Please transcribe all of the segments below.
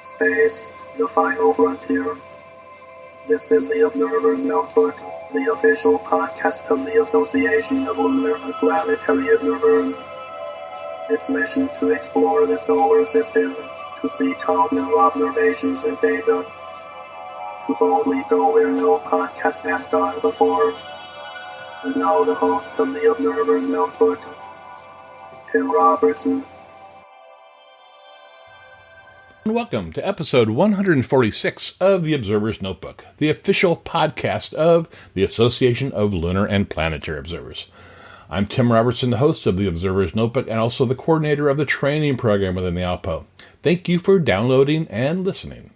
Space, the final frontier. This is the Observer's Notebook, the official podcast of the Association of Lunar and Planetary Observers. Its mission to explore the solar system, to seek out new observations and data, to boldly go where no podcast has gone before. And now the host of the Observer's Notebook, Tim Robertson. Welcome to episode 146 of the Observer's Notebook, the official podcast of the Association of Lunar and Planetary Observers. I'm Tim Robertson, the host of the Observer's Notebook and also the coordinator of the training program within the ALPO. Thank you for downloading and listening.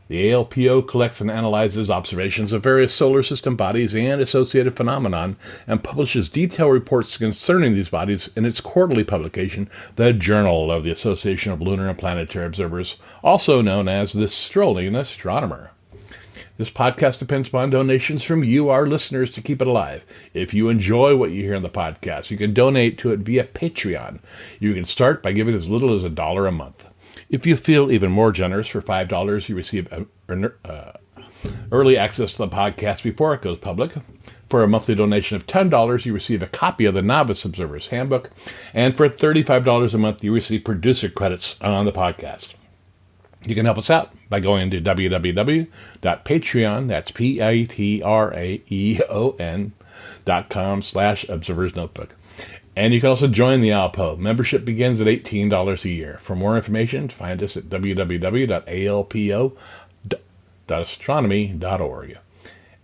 The ALPO collects and analyzes observations of various solar system bodies and associated phenomenon and publishes detailed reports concerning these bodies in its quarterly publication, the Journal of the Association of Lunar and Planetary Observers, also known as the Strolling Astronomer. This podcast depends upon donations from you, our listeners, to keep it alive. If you enjoy what you hear in the podcast, you can donate to it via Patreon. You can start by giving as little as $1 a month. If you feel even more generous, for $5, you receive early access to the podcast before it goes public. For a monthly donation of $10, you receive a copy of the Novice Observer's Handbook. And for $35 a month, you receive producer credits on the podcast. You can help us out by going to www.patreon, that's patreon.com/Observer's Notebook. And you can also join the ALPO. Membership begins at $18 a year. For more information, find us at www.alpo.astronomy.org.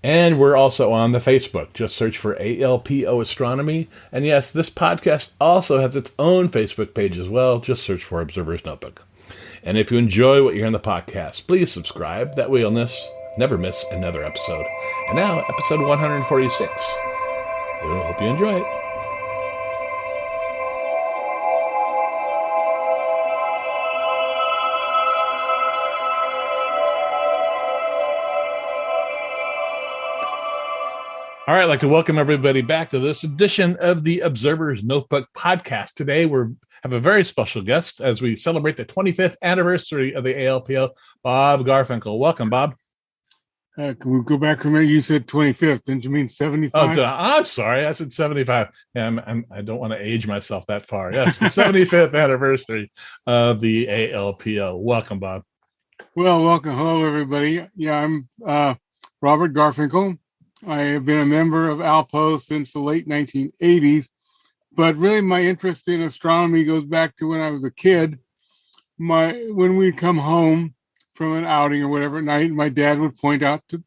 And we're also on the Facebook. Just search for ALPO Astronomy. And yes, this podcast also has its own Facebook page as well. Just search for Observer's Notebook. And if you enjoy what you hear in the podcast, please subscribe. That way you'll never miss another episode. And now, episode 146. I hope you enjoy it. All right, I'd like to welcome everybody back to this edition of the Observer's Notebook podcast. Today, we have a very special guest as we celebrate the 25th anniversary of the ALPO, Bob Garfinkle. Welcome, Bob. Can we go back from there? You said 25th. Didn't you mean 75? Oh, I'm sorry. I said 75. Yeah, I don't want to age myself that far. Yes, the 75th anniversary of the ALPO. Welcome, Bob. Well, welcome. Hello, everybody. Yeah, I'm Robert Garfinkle. I have been a member of ALPO since the late 1980s, but really my interest in astronomy goes back to when I was a kid. When we'd come home from an outing or whatever at night, my dad would point out to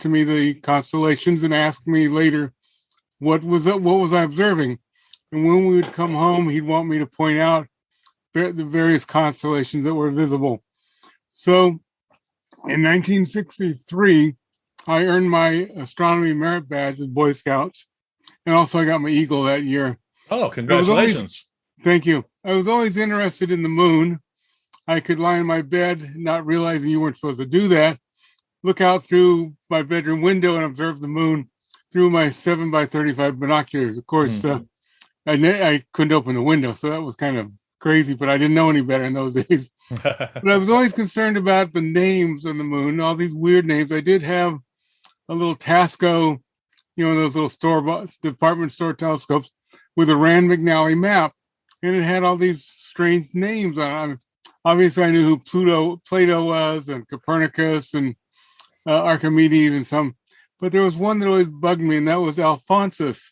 me the constellations and ask me later what was I observing. And when we would come home, he'd want me to point out the various constellations that were visible. So in 1963, I earned my astronomy merit badge with Boy Scouts, and also I got my Eagle that year. Oh, congratulations. Thank you. I was always interested in the moon. I could lie in my bed, not realizing you weren't supposed to do that, look out through my bedroom window and observe the moon through my 7x35 binoculars. Of course, I couldn't open the window, so that was kind of crazy, but I didn't know any better in those days. But I was always concerned about the names on the moon, all these weird names. I did have a little Tasco, those little department store telescopes with a Rand McNally map, and it had all these strange names on it. Obviously, I knew who Plato was, and Copernicus, and Archimedes, and some. But there was one that always bugged me, and that was Alphonsus.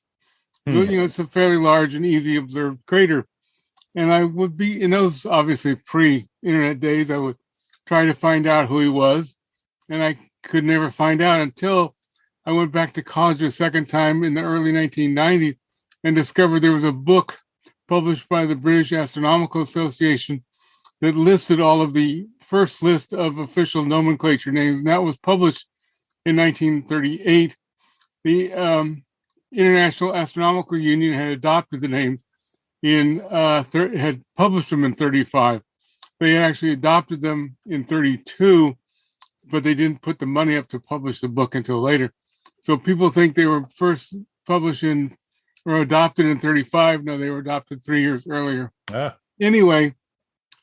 So, it's a fairly large and easy observed crater. And I would be, in those obviously pre-internet days, I would try to find out who he was, and I could never find out until I went back to college a second time in the early 1990s and discovered there was a book published by the British Astronomical Association that listed all of the first list of official nomenclature names, and that was published in 1938. The International Astronomical Union had adopted the names had published them in 35. They had actually adopted them in 32, but they didn't put the money up to publish the book until later. So people think they were first published or adopted in 35. No, they were adopted 3 years earlier. Anyway,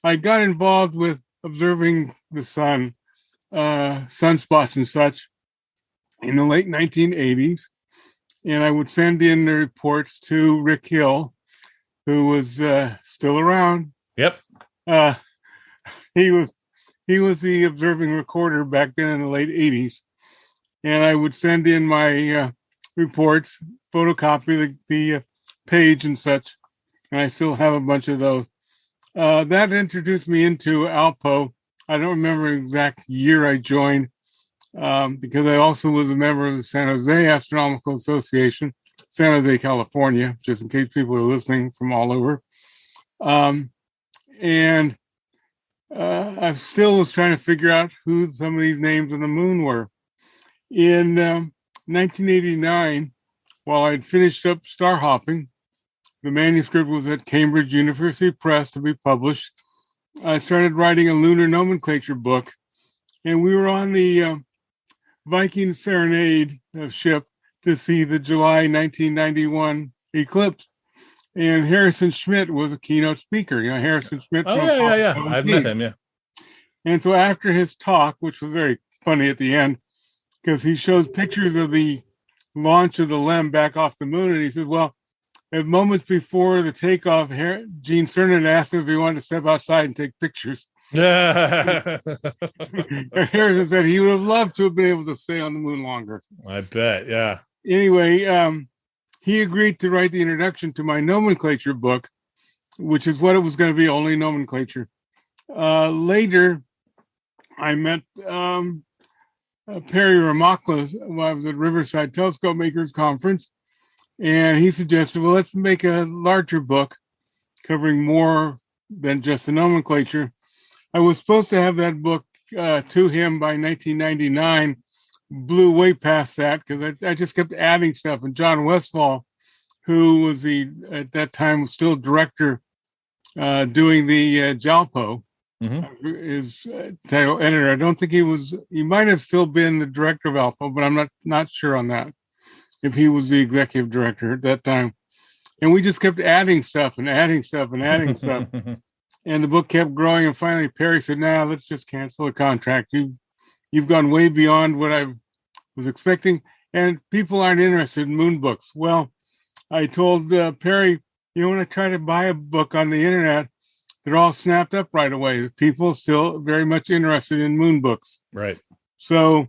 I got involved with observing the sun, sunspots and such in the late 1980s. And I would send in the reports to Rick Hill, who was still around. Yep. He was the observing recorder back then in the late 80s. And I would send in my reports, photocopy the page and such. And I still have a bunch of those. That introduced me into ALPO. I don't remember the exact year I joined, because I also was a member of the San Jose Astronomical Association, San Jose, California, just in case people are listening from all over. And I still was trying to figure out who some of these names on the moon were. In 1989, while I'd finished up star hopping, the manuscript was at Cambridge University Press to be published. I started writing a lunar nomenclature book, and we were on the Viking Serenade ship to see the July 1991 eclipse. And Harrison Schmitt was a keynote speaker. You know, Harrison Schmitt. Oh, yeah. I've met him, yeah. And so after his talk, which was very funny at the end, because he shows pictures of the launch of the LEM back off the moon, and he says, well, at moments before the takeoff, Gene Cernan asked him if he wanted to step outside and take pictures. Harrison said he would have loved to have been able to stay on the moon longer. I bet, yeah. Anyway, he agreed to write the introduction to my nomenclature book, which is what it was going to be, only nomenclature. Later, I met Perry Ramakla while I was at Riverside Telescope Makers Conference. And he suggested, well, let's make a larger book covering more than just the nomenclature. I was supposed to have that book to him by 1999, blew way past that because I just kept adding stuff. And John Westfall, who was at that time, still director doing the JALPO, his title editor. I don't think he might have still been the director of ALPO, but I'm not sure on that, if he was the executive director at that time. And we just kept adding stuff and adding stuff and adding stuff. And the book kept growing. And finally, Perry said, "Nah, let's just cancel the contract. You've gone way beyond what I was expecting. And people aren't interested in moon books." Well, I told Perry, when I try to buy a book on the internet, they're all snapped up right away. People still very much interested in moon books. Right. So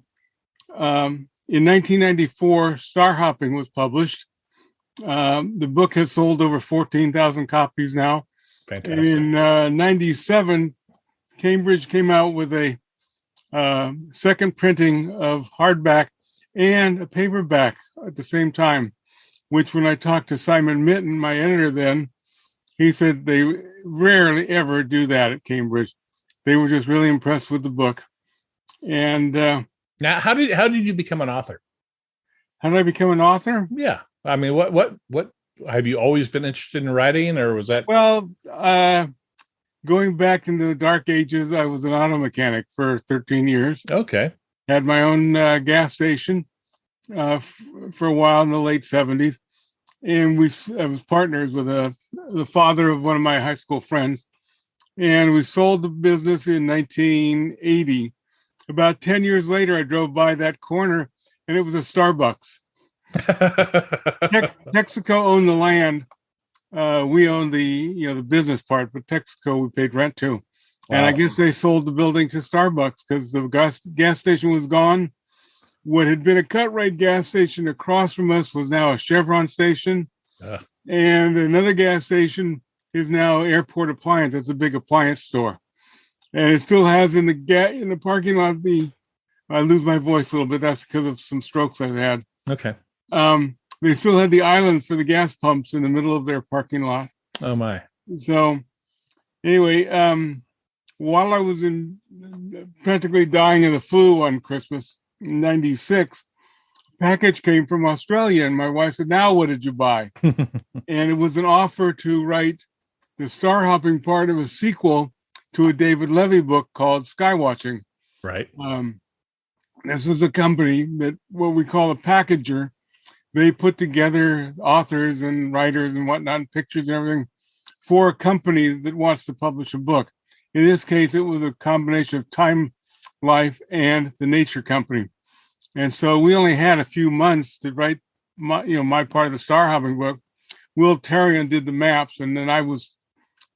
in 1994, Star Hopping was published. The book has sold over 14,000 copies now. Fantastic. In 97, Cambridge came out with a second printing of hardback and a paperback at the same time, which when I talked to Simon Minton, my editor then, he said they rarely ever do that at Cambridge. They were just really impressed with the book. And now, how did you become an author? How did I become an author? Yeah. I mean, what have you always been interested in writing, or was that? Well, going back into the dark ages, I was an auto mechanic for 13 years. Okay. Had my own gas station for a while in the late 70s. And I was partners with the father of one of my high school friends. And we sold the business in 1980. About 10 years later, I drove by that corner, and it was a Starbucks. Texaco owned the land. We owned the business part, but Texaco we paid rent to. And I guess they sold the building to Starbucks because the gas station was gone. What had been a cut-rate gas station across from us was now a Chevron station. And another gas station is now Airport Appliance. It's a big appliance store. And it still has in the parking lot, I lose my voice a little bit. That's because of some strokes I've had. Okay. They still had the islands for the gas pumps in the middle of their parking lot. Oh, my. So anyway, while I was practically dying of the flu on Christmas in 96, a package came from Australia. And my wife said, "Now what did you buy?" And it was an offer to write the star hopping part of a sequel to a David Levy book called Skywatching. Right. This was a company that what we call a packager. They put together authors and writers and whatnot, and pictures and everything for a company that wants to publish a book. In this case, it was a combination of Time Life and the Nature Company. And so we only had a few months to write my part of the star hopping book. Will Terrian did the maps, and then I was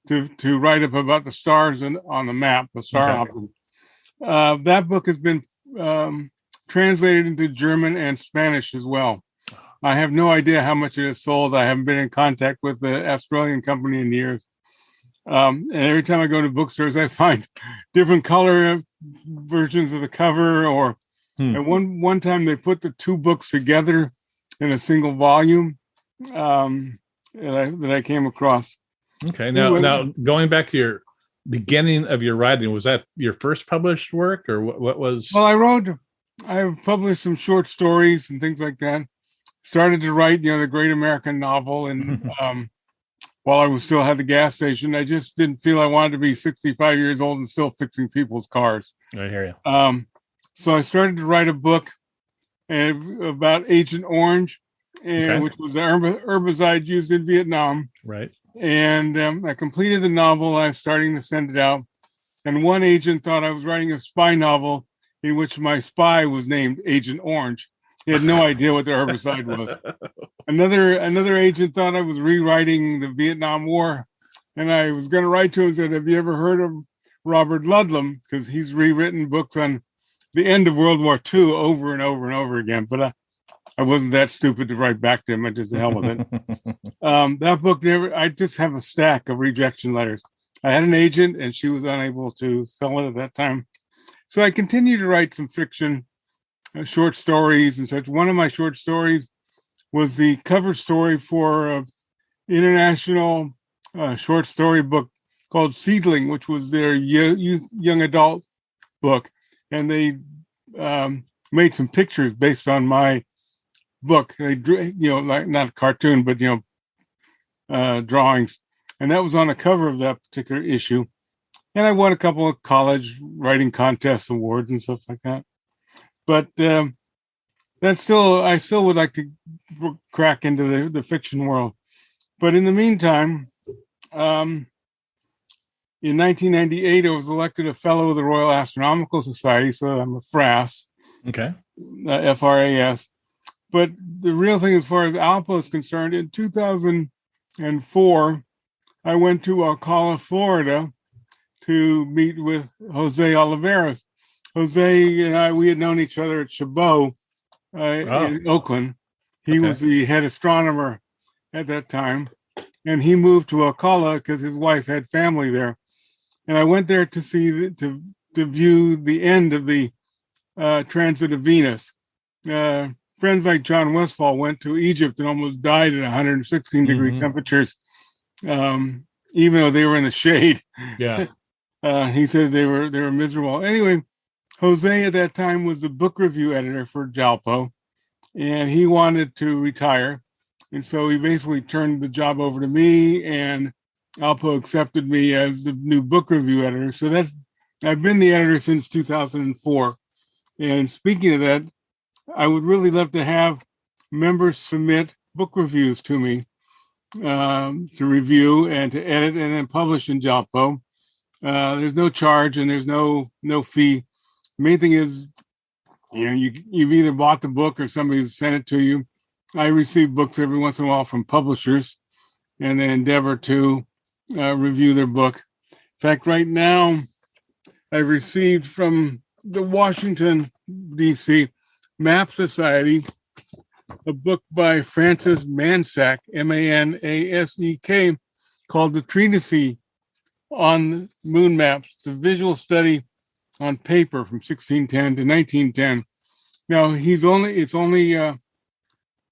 to write up about the stars on the map, the star hopping. That book has been translated into German and Spanish as well. I have no idea how much it has sold. I haven't been in contact with the Australian company in years. And every time I go to bookstores, I find different color versions of the cover, and one time they put the two books together in a single volume that I came across. Okay. Now going back to your beginning of your writing, was that your first published work, or what was? Well, I published some short stories and things like that. Started to write, the Great American Novel, and while I still had the gas station, I just didn't feel I wanted to be 65 years old and still fixing people's cars. I hear you. So I started to write a book about Agent Orange, which was the herbicide used in Vietnam. Right. And I completed the novel. I was starting to send it out. And one agent thought I was writing a spy novel in which my spy was named Agent Orange. He had no idea what the herbicide was. Another agent thought I was rewriting the Vietnam War. And I was going to write to him and said, have you ever heard of Robert Ludlum? Because he's rewritten books on the end of World War II over and over and over again. But I wasn't that stupid to write back to him. I just the hell with it. That book I just have a stack of rejection letters. I had an agent and she was unable to sell it at that time. So I continued to write some fiction, short stories and such. One of my short stories was the cover story for an international short story book called Seedling, which was their young adult book. And they made some pictures based on my book. They drew, like not a cartoon, but drawings, and that was on the cover of that particular issue. And I won a couple of college writing contests, awards, and stuff like that. But I still would like to crack into the fiction world. But in the meantime, in 1998, I was elected a fellow of the Royal Astronomical Society, so I'm a FRAS. Okay. FRAS. But the real thing, as far as ALPO is concerned, in 2004, I went to Ocala, Florida, to meet with Jose Oliveras. Jose and we had known each other at Chabot in Oakland. He was the head astronomer at that time, and he moved to Ocala because his wife had family there. And I went there to see to view the end of the transit of Venus. Friends like John Westfall went to Egypt and almost died at 116 degree temperatures, even though they were in the shade. Yeah. He said they were miserable. Anyway, Jose at that time was the book review editor for JALPO, and he wanted to retire. And so he basically turned the job over to me, and ALPO accepted me as the new book review editor. So I've been the editor since 2004. And speaking of that, I would really love to have members submit book reviews to me to review and to edit and then publish in JALPO. There's no charge and there's no fee. The main thing is, you've either bought the book or somebody's sent it to you. I receive books every once in a while from publishers and then endeavor to review their book. In fact, right now, I've received from the Washington, D.C. Map Society a book by Francis Mansack, Manasek, called The Treatise on Moon Maps. It's a visual study on paper from 1610 to 1910. Now, it's only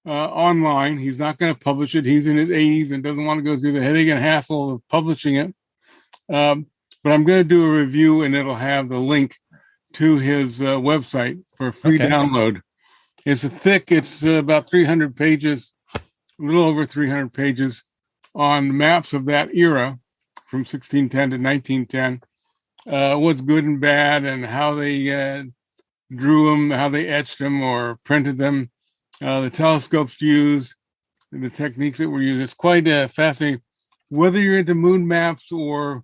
online. He's not going to publish it. He's in his 80s and doesn't want to go through the headache and hassle of publishing it. But I'm going to do a review, and it'll have the link to his website for free download. It's thick. It's about 300 pages, a little over 300 pages on maps of that era from 1610 to 1910. What's good and bad and how they drew them, how they etched them or printed them, the telescopes used, and the techniques that were used. It's quite fascinating. Whether you're into moon maps or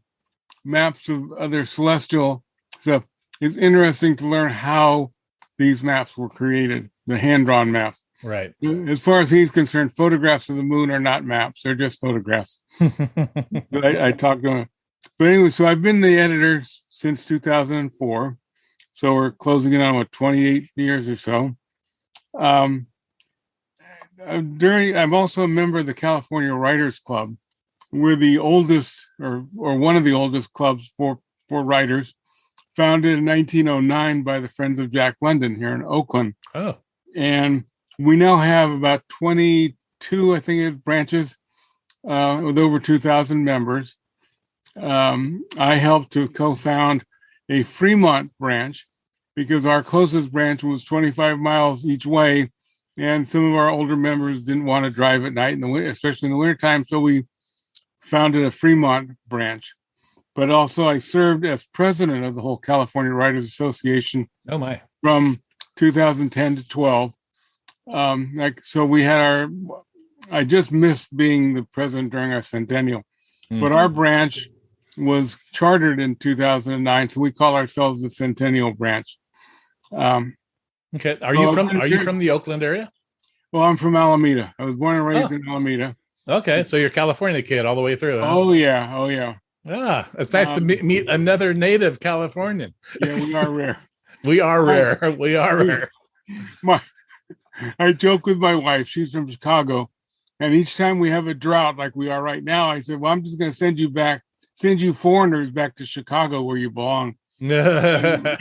maps of other celestial stuff. It's interesting to learn how these maps were created, the hand-drawn maps. Right. As far as he's concerned, photographs of the moon are not maps. They're just photographs. But I talked to him. But anyway, so I've been the editor since 2004. So we're closing in on 28 years or so. I'm also a member of the California Writers Club. We're the oldest, or one of the oldest clubs for writers, founded in 1909 by the Friends of Jack London here in Oakland. Oh. And we now have about 22, I think, branches with over 2,000 members. I helped to co-found a Fremont branch because our closest branch was 25 miles each way, and some of our older members didn't want to drive at night, especially in the wintertime, so we founded a Fremont branch. But also I served as president of the whole California Writers Association from 2010 to 12. So we had I just missed being the president during our centennial, but our branch was chartered in 2009, so we call ourselves the Centennial Branch. Okay, are you from the Oakland area? Well, I'm from Alameda. I was born and raised in Alameda. Okay, so you're a California kid all the way through. Huh? Oh yeah. Ah, it's nice to meet another native Californian. Yeah, we are rare. We are rare. I joke with my wife. She's from Chicago, and each time we have a drought like we are right now, I said, "Well, I'm just going to send you foreigners back to Chicago where you belong." There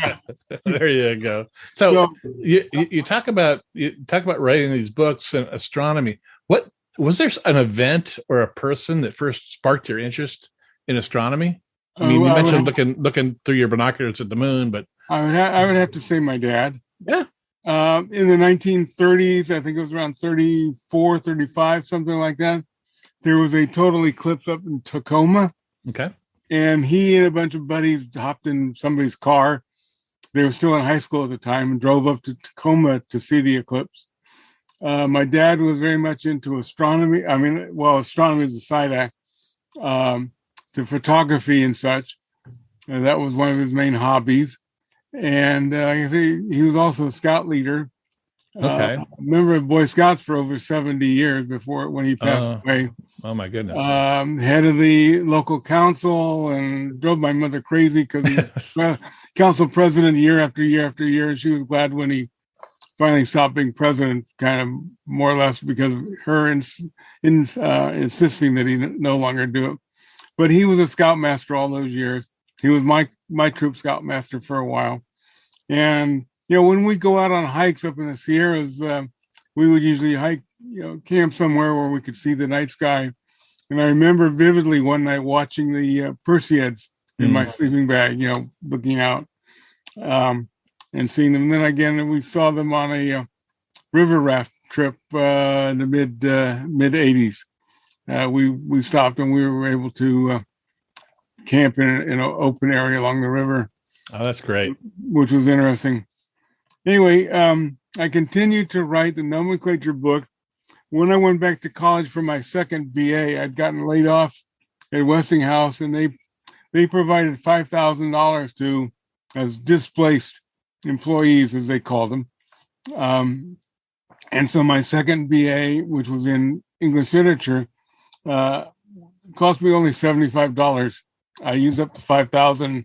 you go. So you talk about writing these books and astronomy. What was there an event or a person that first sparked your interest in astronomy? I mean, you mentioned looking through your binoculars at the moon, but I would have to say my dad. Yeah. In the 1930s, I think it was around 34, 35, something like that. There was a total eclipse up in Tacoma. Okay. And he and a bunch of buddies hopped in somebody's car. They were still in high school at the time and drove up to Tacoma to see the eclipse. My dad was very much into astronomy. I mean, well, astronomy is a side act to photography and such. That was one of his main hobbies. And he was also a scout leader. Okay. Member of Boy Scouts for over 70 years when he passed away. Oh my goodness. Head of the local council, and drove my mother crazy because he was council president year after year after year. And she was glad when he finally stopped being president, kind of more or less because of her insisting that he no longer do it. But he was a scoutmaster all those years. He was my troop scoutmaster for a while. And, when we go out on hikes up in the Sierras, we would usually hike, camp somewhere where we could see the night sky. And I remember vividly one night watching the Perseids in my sleeping bag, looking out and seeing them. And then again, we saw them on a river raft trip in the mid 80s. We stopped and we were able to camp in an open area along the river. Oh, that's great. Which was interesting. Anyway, I continued to write the nomenclature book. When I went back to college for my second BA, I'd gotten laid off at Westinghouse, and they provided $5,000 as displaced employees, as they called them. And so my second BA, which was in English literature, cost me only $75. I used up the $5,000,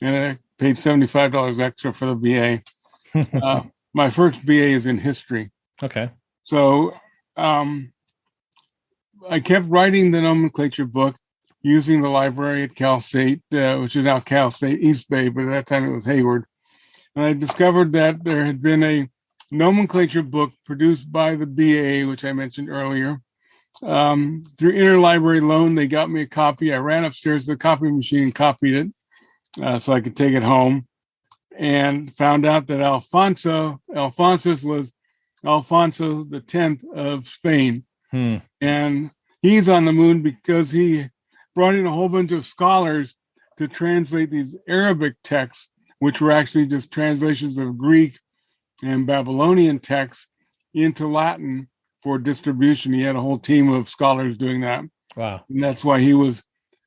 and I paid $75 extra for the BA. My first BA is in history. Okay. So I kept writing the nomenclature book using the library at Cal State, which is now Cal State East Bay, but at that time it was Hayward. And I discovered that there had been a nomenclature book produced by the BA, which I mentioned earlier. Through interlibrary loan, they got me a copy. I ran upstairs to the copy machine and copied it so I could take it home, and found out that Alphonsus was Alfonso X of Spain. And he's on the moon because he brought in a whole bunch of scholars to translate these Arabic texts, which were actually just translations of Greek and Babylonian texts into Latin for distribution. He had a whole team of scholars doing that. Wow. And that's why he was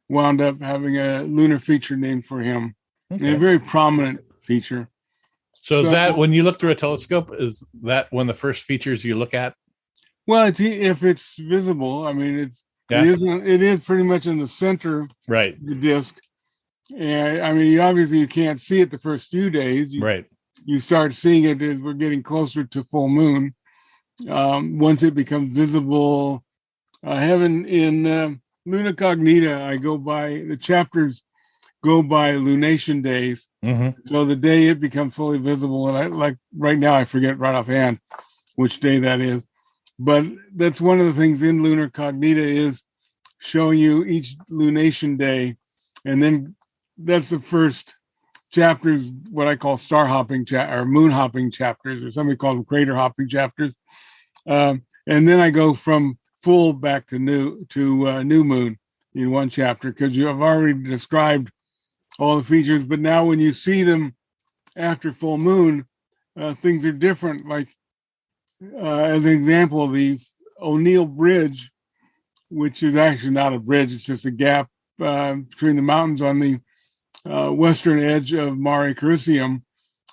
wound up having a lunar feature named for him. Okay. And a very prominent feature. So is that when you look through a telescope, is that one of the first features you look at? Well, if it's visible, I mean, it is pretty much in the center right. of the disk. And I mean, obviously you can't see it the first few days. Right. You start seeing it as we're getting closer to full moon. Once it becomes visible, in Luna Cognita, I go by the chapters go by lunation days. Mm-hmm. So the day it becomes fully visible, and I like right now I forget right offhand which day that is. But that's one of the things in Lunar Cognita is showing you each lunation day, and then that's the first chapters, what I call star hopping or moon hopping chapters, or somebody calls them crater hopping chapters. And then I go from full back to new moon in one chapter, because you have already described all the features. But now when you see them after full moon, things are different. Like as an example, the O'Neill Bridge, which is actually not a bridge, it's just a gap between the mountains on the western edge of Mare Crisium.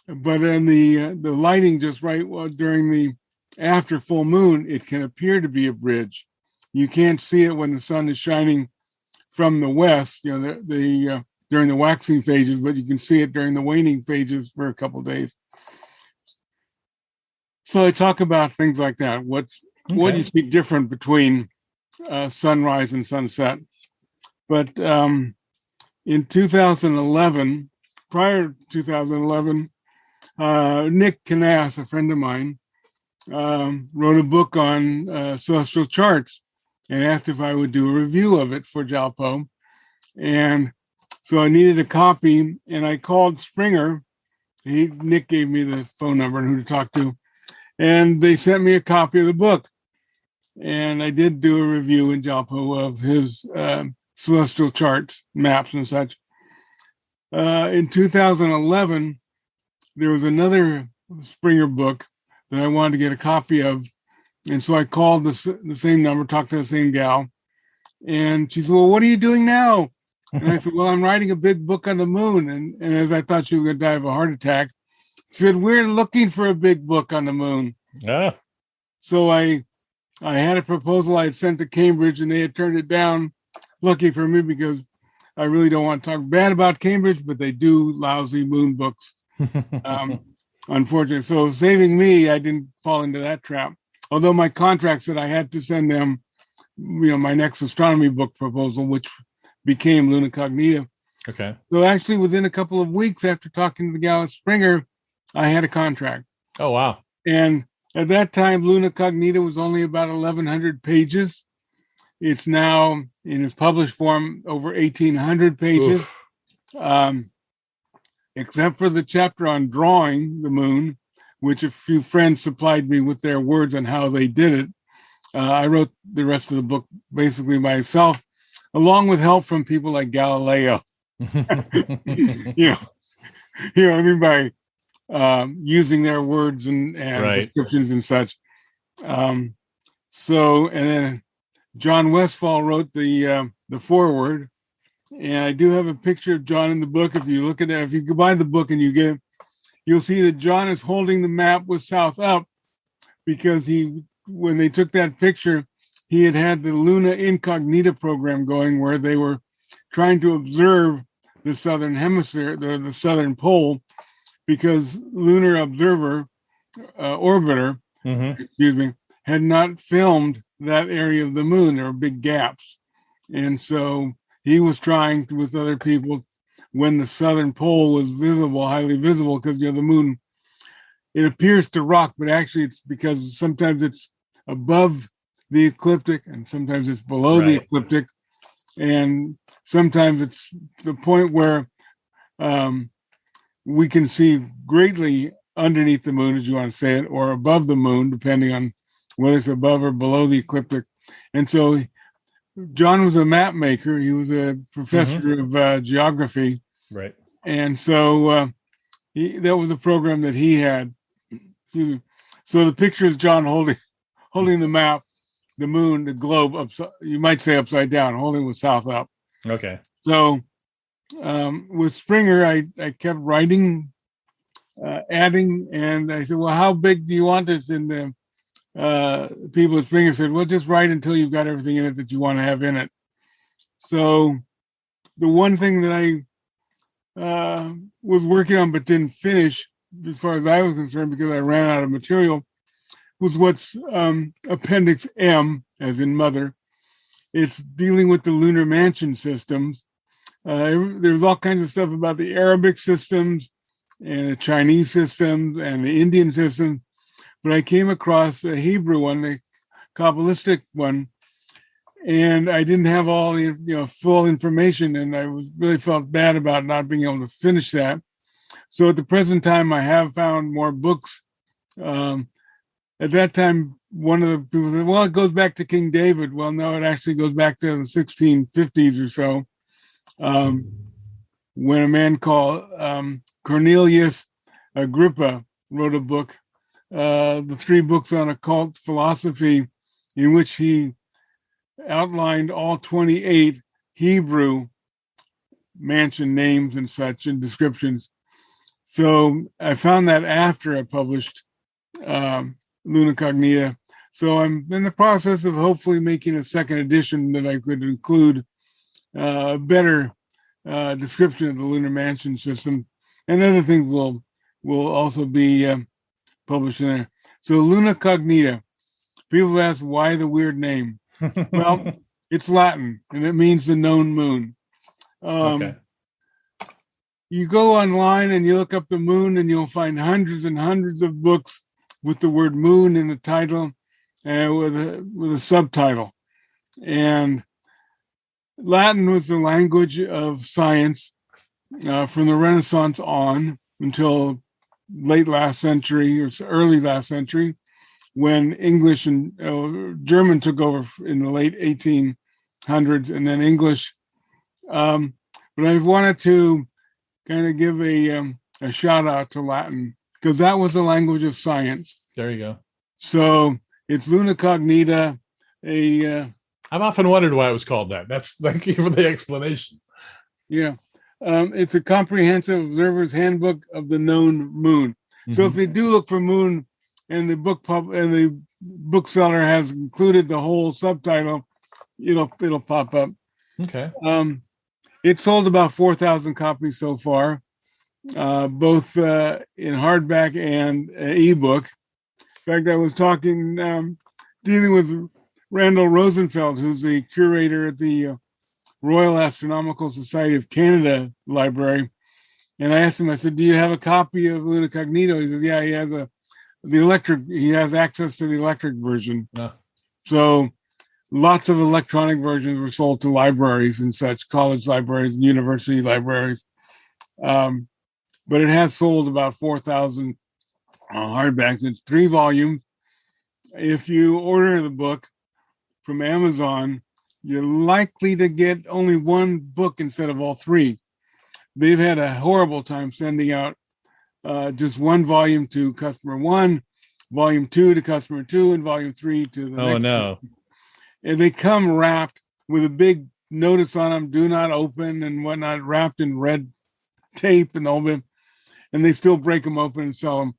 But in the lighting just right during the after full moon, it can appear to be a bridge. You can't see it when the sun is shining from the west, during the waxing phases, but you can see it during the waning phases for a couple of days. So I talk about things like that. What do you see different between sunrise and sunset? But in 2011, prior to 2011, Nick Knass, a friend of mine, wrote a book on celestial charts and asked if I would do a review of it for ALPO. And so I needed a copy, and I called Springer. Nick gave me the phone number and who to talk to, and they sent me a copy of the book. And I did do a review in ALPO of his celestial charts, maps and such. In 2011, there was another Springer book that I wanted to get a copy of. And so I called the same number, talked to the same gal. And she said, well, what are you doing now? And I said, well, I'm writing a big book on the moon. And as I thought she was going to die of a heart attack, she said, we're looking for a big book on the moon. Yeah. So I had a proposal I had sent to Cambridge, and they had turned it down. Lucky for me, because I really don't want to talk bad about Cambridge, but they do lousy moon books. Unfortunately. So saving me, I didn't fall into that trap. Although my contract said I had to send them, my next astronomy book proposal, which became Luna Cognita. Okay. So actually, within a couple of weeks after talking to the gal at Springer, I had a contract. Oh, wow. And at that time, Luna Cognita was only about 1,100 pages. It's now, in its published form, over 1,800 pages. Except for the chapter on drawing the moon, which a few friends supplied me with their words on how they did it. I wrote the rest of the book basically myself, along with help from people like Galileo. By using their words and right. descriptions and such. And then John Westfall wrote the foreword. And I do have a picture of John in the book. If you look at that, if you buy the book and you get it, you'll see that John is holding the map with south up, because when they took that picture, he had the Luna Incognita program going, where they were trying to observe the southern hemisphere, the southern pole, because Lunar Observer, Orbiter, had not filmed that area of the moon. There were big gaps. And so he was trying to, with other people, when the southern pole was visible, highly visible, because the moon, it appears to rock, but actually it's because sometimes it's above the ecliptic and sometimes it's below the ecliptic, and sometimes it's the point where we can see greatly underneath the moon, as you want to say it, or above the moon, depending on whether it's above or below the ecliptic. And so John was a map maker. He was a professor of geography. Right. And so that was a program that he had. So the picture is John holding the map, the moon, the globe, you might say upside down, holding with south up. Okay. So with Springer, I kept writing, adding, and I said, well, how big do you want this? And the people at Springer said, well, just write until you've got everything in it that you want to have in it. So the one thing that I was working on but didn't finish, as far as I was concerned, because I ran out of material, was what's Appendix M, as in mother. It's dealing with the lunar mansion systems. There's all kinds of stuff about the Arabic systems and the Chinese systems and the Indian systems, but I came across a Hebrew one, the Kabbalistic one, and I didn't have all the full information, and I really felt bad about not being able to finish that. So at the present time, I have found more books. At that time, one of the people said, well, it goes back to King David. Well, no, it actually goes back to the 1650s or so, when a man called Cornelius Agrippa wrote a book, the 3 books on occult philosophy, in which he outlined all 28 Hebrew mansion names and such and descriptions. So I found that after I published Luna Cognita. So I'm in the process of hopefully making a second edition that I could include a better description of the lunar mansion system, and other things will also be published in there. So Luna Cognita. People ask why the weird name. Well, it's Latin and it means the known moon. Okay. You go online and you look up the moon, and you'll find hundreds and hundreds of books with the word moon in the title and with a subtitle. And Latin was the language of science from the Renaissance on until late last century or early last century, when English and German took over in the late 1800s, and then English. But I wanted to kind of give a shout out to Latin, because that was the language of science. There you go. So it's Luna Cognita. I've often wondered why it was called that. Thank you for the explanation. Yeah. It's a comprehensive observer's handbook of the known moon. Mm-hmm. So if they do look for moon, and the bookseller has included the whole subtitle, it'll pop up. Okay. It sold about 4,000 copies so far, both in hardback and ebook. In fact, I was dealing with Randall Rosenfeld, who's the curator at the Royal Astronomical Society of Canada Library, and I asked him, I said, do you have a copy of Luna Cognita? He said, yeah, he has access to the electric version. So lots of electronic versions were sold to libraries and such, college libraries and university libraries. But it has sold about 4,000 hardbacks. It's 3 volumes. If you order the book from Amazon, you're likely to get only 1 book instead of all 3. They've had a horrible time sending out just 1 volume to customer 1, volume 2 to customer 2, and volume 3 to the next. No. And they come wrapped with a big notice on them, do not open and whatnot, wrapped in red tape and all that, and they still break them open and sell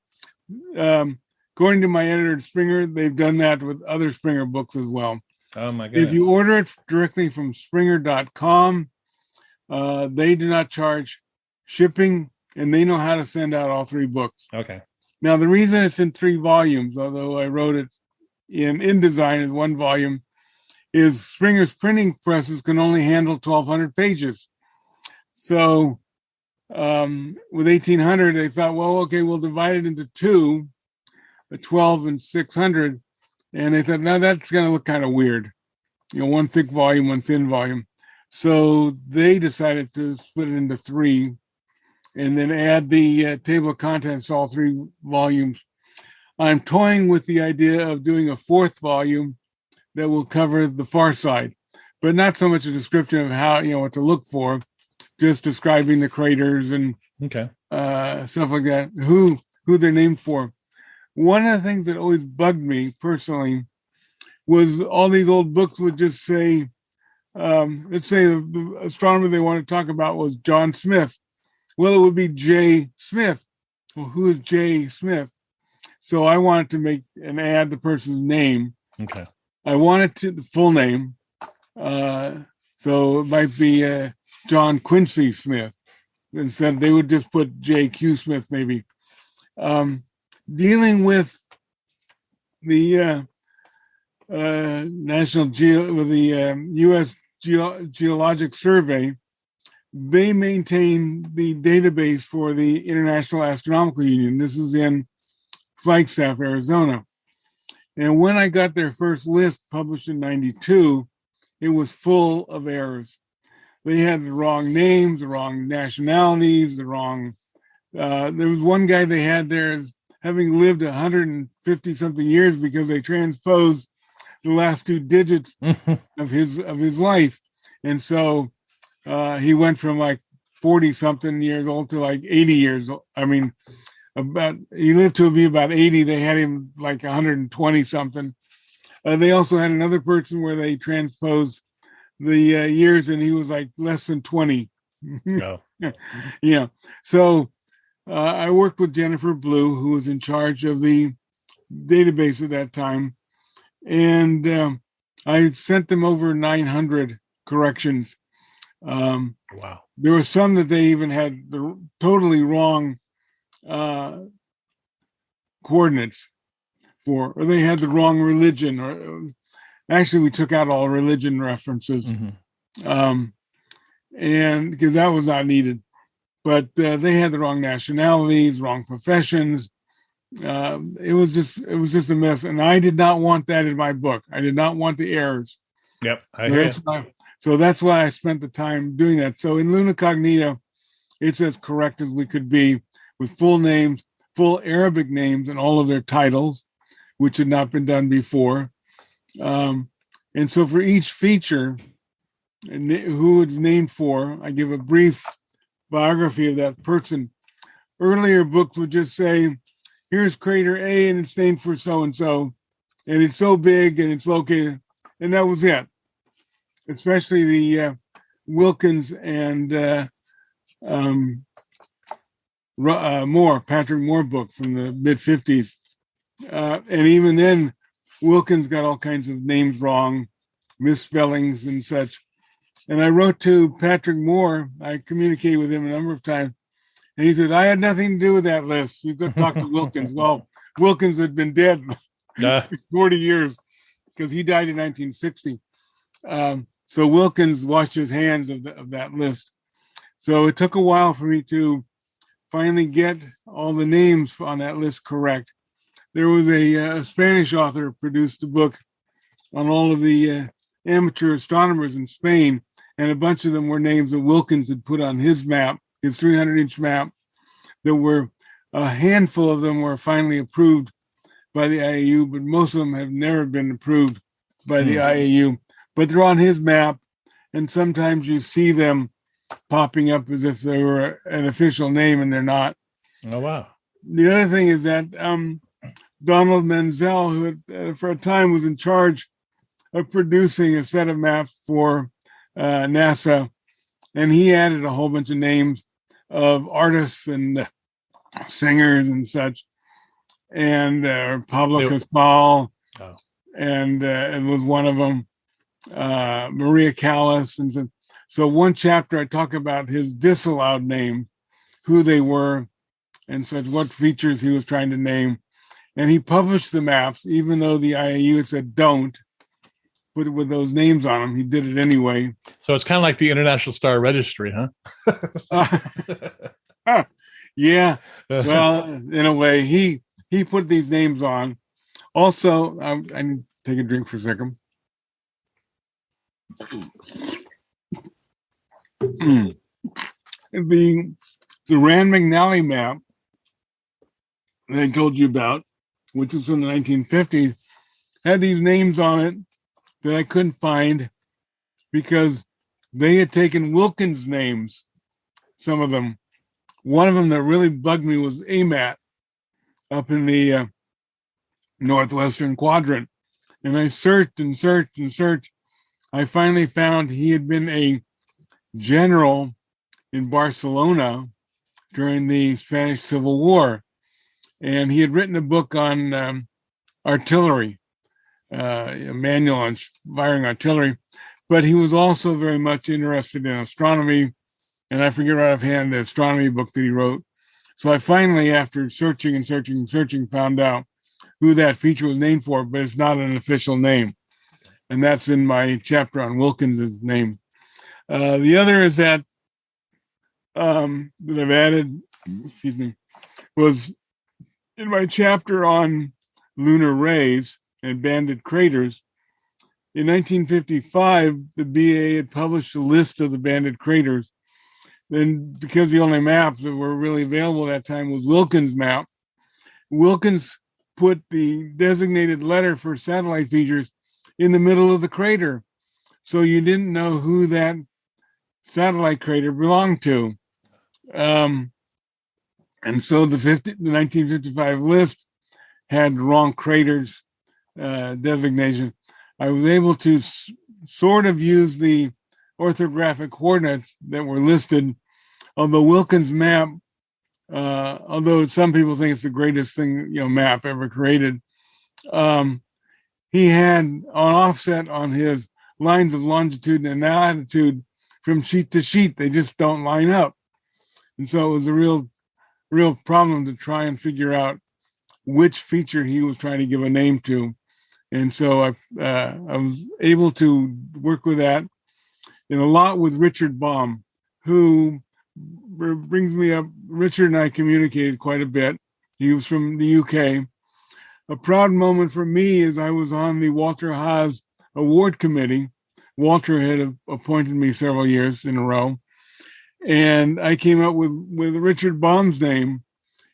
them. According to my editor at Springer, they've done that with other Springer books as well. Oh my goodness. If you order it directly from springer.com, they do not charge shipping, and they know how to send out all 3 books. Okay. Now, the reason it's in 3 volumes, although I wrote it in InDesign as 1 volume, is Springer's printing presses can only handle 1,200 pages. So with 1,800, they thought, well, okay, we'll divide it into 2, 12 and 600. And they thought, no, that's going to look kind of weird. 1 thick volume, 1 thin volume. So they decided to split it into 3 and then add the table of contents to all 3 volumes. I'm toying with the idea of doing a 4th volume that will cover the far side, but not so much a description of how, what to look for, just describing the craters and stuff like that, who they're named for. One of the things that always bugged me personally was all these old books would just say let's say the astronomer they want to talk about was John Smith. Well, it would be J. Smith. Well, who is J. Smith? So I wanted to make and add the person's name. Okay. I wanted to the full name. So it might be John Quincy Smith. Instead, they would just put J.Q. Smith, maybe. Dealing with the U.S. Geologic Survey, they maintain the database for the International Astronomical Union. This is in Flagstaff, Arizona. And when I got their first list published in 92, it was full of errors. They had the wrong names, the wrong nationalities, the wrong, there was one guy they had there having lived 150 something years because they transposed the last two digits of his life. And so he went from like 40 something years old to like 80 years old. I mean, he lived to be about 80. They had him like 120 something. They also had another person where they transposed the years and he was like less than 20. No. Yeah. So I worked with Jennifer Blue, who was in charge of the database at that time. And I sent them over 900 corrections. Wow. There were some that they even had the totally wrong coordinates for, or they had the wrong religion, or actually we took out all religion references. And because that was not needed, but they had the wrong nationalities, wrong professions. It was just a mess, and I did not want that in my book. I did not want the errors. Yep, I hear you. So that's why I spent the time doing that. So in Luna Cognita, it's as correct as we could be, with full names, full Arabic names, and all of their titles, which had not been done before. And so for each feature, and who it's named for, I give a brief biography of that person. Earlier books would just say, here's crater A and it's named for so-and-so, and it's so big and it's located, and that was it. Especially the Wilkins and Patrick Moore book from the mid-50s. And even then, Wilkins got all kinds of names wrong, misspellings and such. And I wrote to Patrick Moore. I communicated with him a number of times. And he said, I had nothing to do with that list. You could talk to Wilkins. Well, Wilkins had been dead 40 years because he died in 1960. So Wilkins washed his hands of that list. So it took a while for me to finally get all the names on that list correct. There was a Spanish author who produced a book on all of the amateur astronomers in Spain, and a bunch of them were names that Wilkins had put on his map, his 300-inch map. There were a handful of them were finally approved by the IAU, but most of them have never been approved by the IAU. But they're on his map, and sometimes you see them popping up as if they were an official name, and they're not. Oh, wow. The other thing is that Donald Menzel, who for a time was in charge of producing a set of maps for NASA, and he added a whole bunch of names of artists and singers and such, and Pablo Casal, and it was one of them, Maria Callas, and so one chapter I talk about his disallowed name, who they were, and such, what features he was trying to name, and he published the maps, even though the IAU had said don't put it with those names on them. He did it anyway. So it's kind of like the International Star Registry, huh? Yeah. Well, in a way, he put these names on. Also, I need to take a drink for a second. The Rand McNally map that I told you about, which was from the 1950s, had these names on it that I couldn't find because they had taken Wilkins names, some of them. One of them that really bugged me was AMAT up in the northwestern quadrant. And I searched and searched and searched. I finally found he had been a general in Barcelona during the Spanish Civil War. And he had written a book on artillery, a manual on firing artillery. But he was also very much interested in astronomy. And I forget right offhand the astronomy book that he wrote. So I finally, after searching and searching and searching, found out who that feature was named for, but it's not an official name. And that's in my chapter on Wilkins' name. The other is that I've added, was in my chapter on lunar rays and banded craters. In 1955, the BA had published a list of the banded craters. Then, because the only maps that were really available at that time was Wilkins' map, Wilkins put the designated letter for satellite features in the middle of the crater. So you didn't know who that satellite crater belonged to. And so the 1955 list had wrong craters designation. I was able to sort of use the orthographic coordinates that were listed, although Wilkins' map, although some people think it's the greatest thing, map ever created, he had an offset on his lines of longitude and latitude from sheet to sheet. They just don't line up. And so it was a real problem to try and figure out which feature he was trying to give a name to. And so I was able to work with that and a lot with Richard Baum, who brings me up. Richard and I communicated quite a bit. He was from the UK. A proud moment for me is I was on the Walter Haas Award Committee. Walter had appointed me several years in a row. And I came up with Richard Baum's name.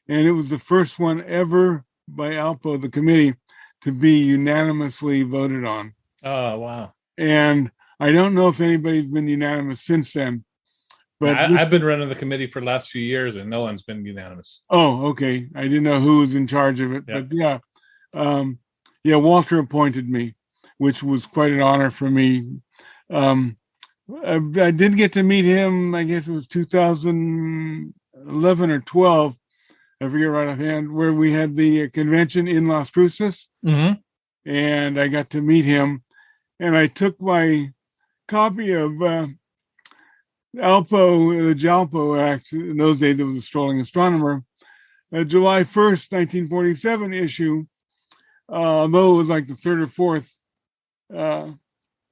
And it was the first one ever by ALPO, the committee, to be unanimously voted on. Oh, wow. And I don't know if anybody's been unanimous since then. But I've been running the committee for the last few years, and no one's been unanimous. Oh, okay. I didn't know who was in charge of it. Yep. But yeah, Walter appointed me, which was quite an honor for me. I did get to meet him, I guess it was 2011 or 12. I forget right offhand, where we had the convention in Las Cruces. Mm-hmm. And I got to meet him. And I took my copy of ALPO, the JALPO Act, in those days it was a strolling astronomer, July 1st, 1947 issue, although it was like the third or fourth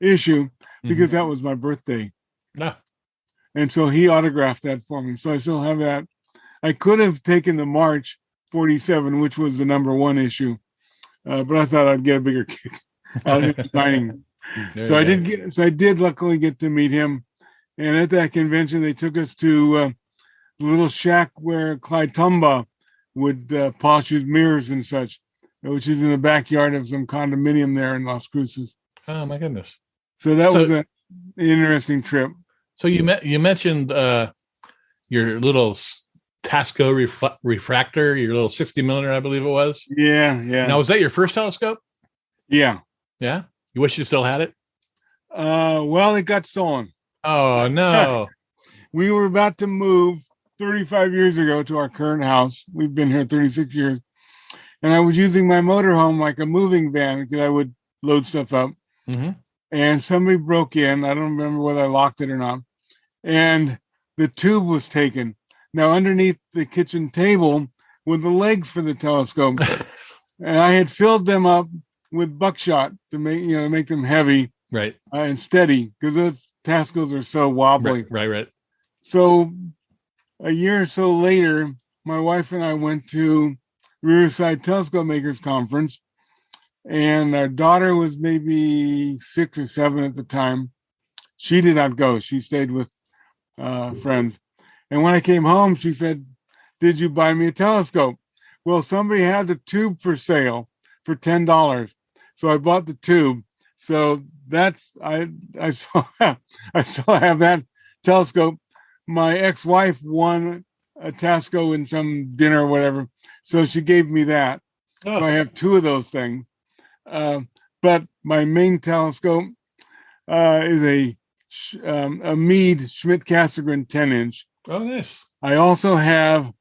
issue, because that was my birthday. No. And so he autographed that for me. So I still have that. I could have taken the March 47, which was the #1 issue, but I thought I'd get a bigger kick out of him signing. So I did luckily get to meet him. And at that convention, they took us to the little shack where Clyde Tombaugh would polish his mirrors and such, which is in the backyard of some condominium there in Las Cruces. Oh, my goodness. So that was an interesting trip. So you mentioned your little Tasco refractor, your little 60 millimeter, I believe it was. Yeah. Now, was that your first telescope? Yeah. Yeah? You wish you still had it? Well, it got stolen. Oh, no. We were about to move 35 years ago to our current house. We've been here 36 years. And I was using my motorhome like a moving van because I would load stuff up. Mm-hmm. And somebody broke in. I don't remember whether I locked it or not. And the tube was taken. Now, underneath the kitchen table were the legs for the telescope. And I had filled them up with buckshot to make them heavy, right, and steady, because those Tascos are so wobbly. Right. So a year or so later, my wife and I went to Riverside Telescope Makers Conference, and our daughter was maybe 6 or 7 at the time. She did not go. She stayed with friends. And when I came home, she said, "Did you buy me a telescope?" Well, somebody had the tube for sale for $10. So I bought the tube. So that's, I still have that telescope. My ex-wife won a Tasco in some dinner or whatever. So she gave me that. Oh. So I have 2 of those things. But my main telescope, is a Meade Schmidt-Cassegrain 10-inch. Oh, nice. I also have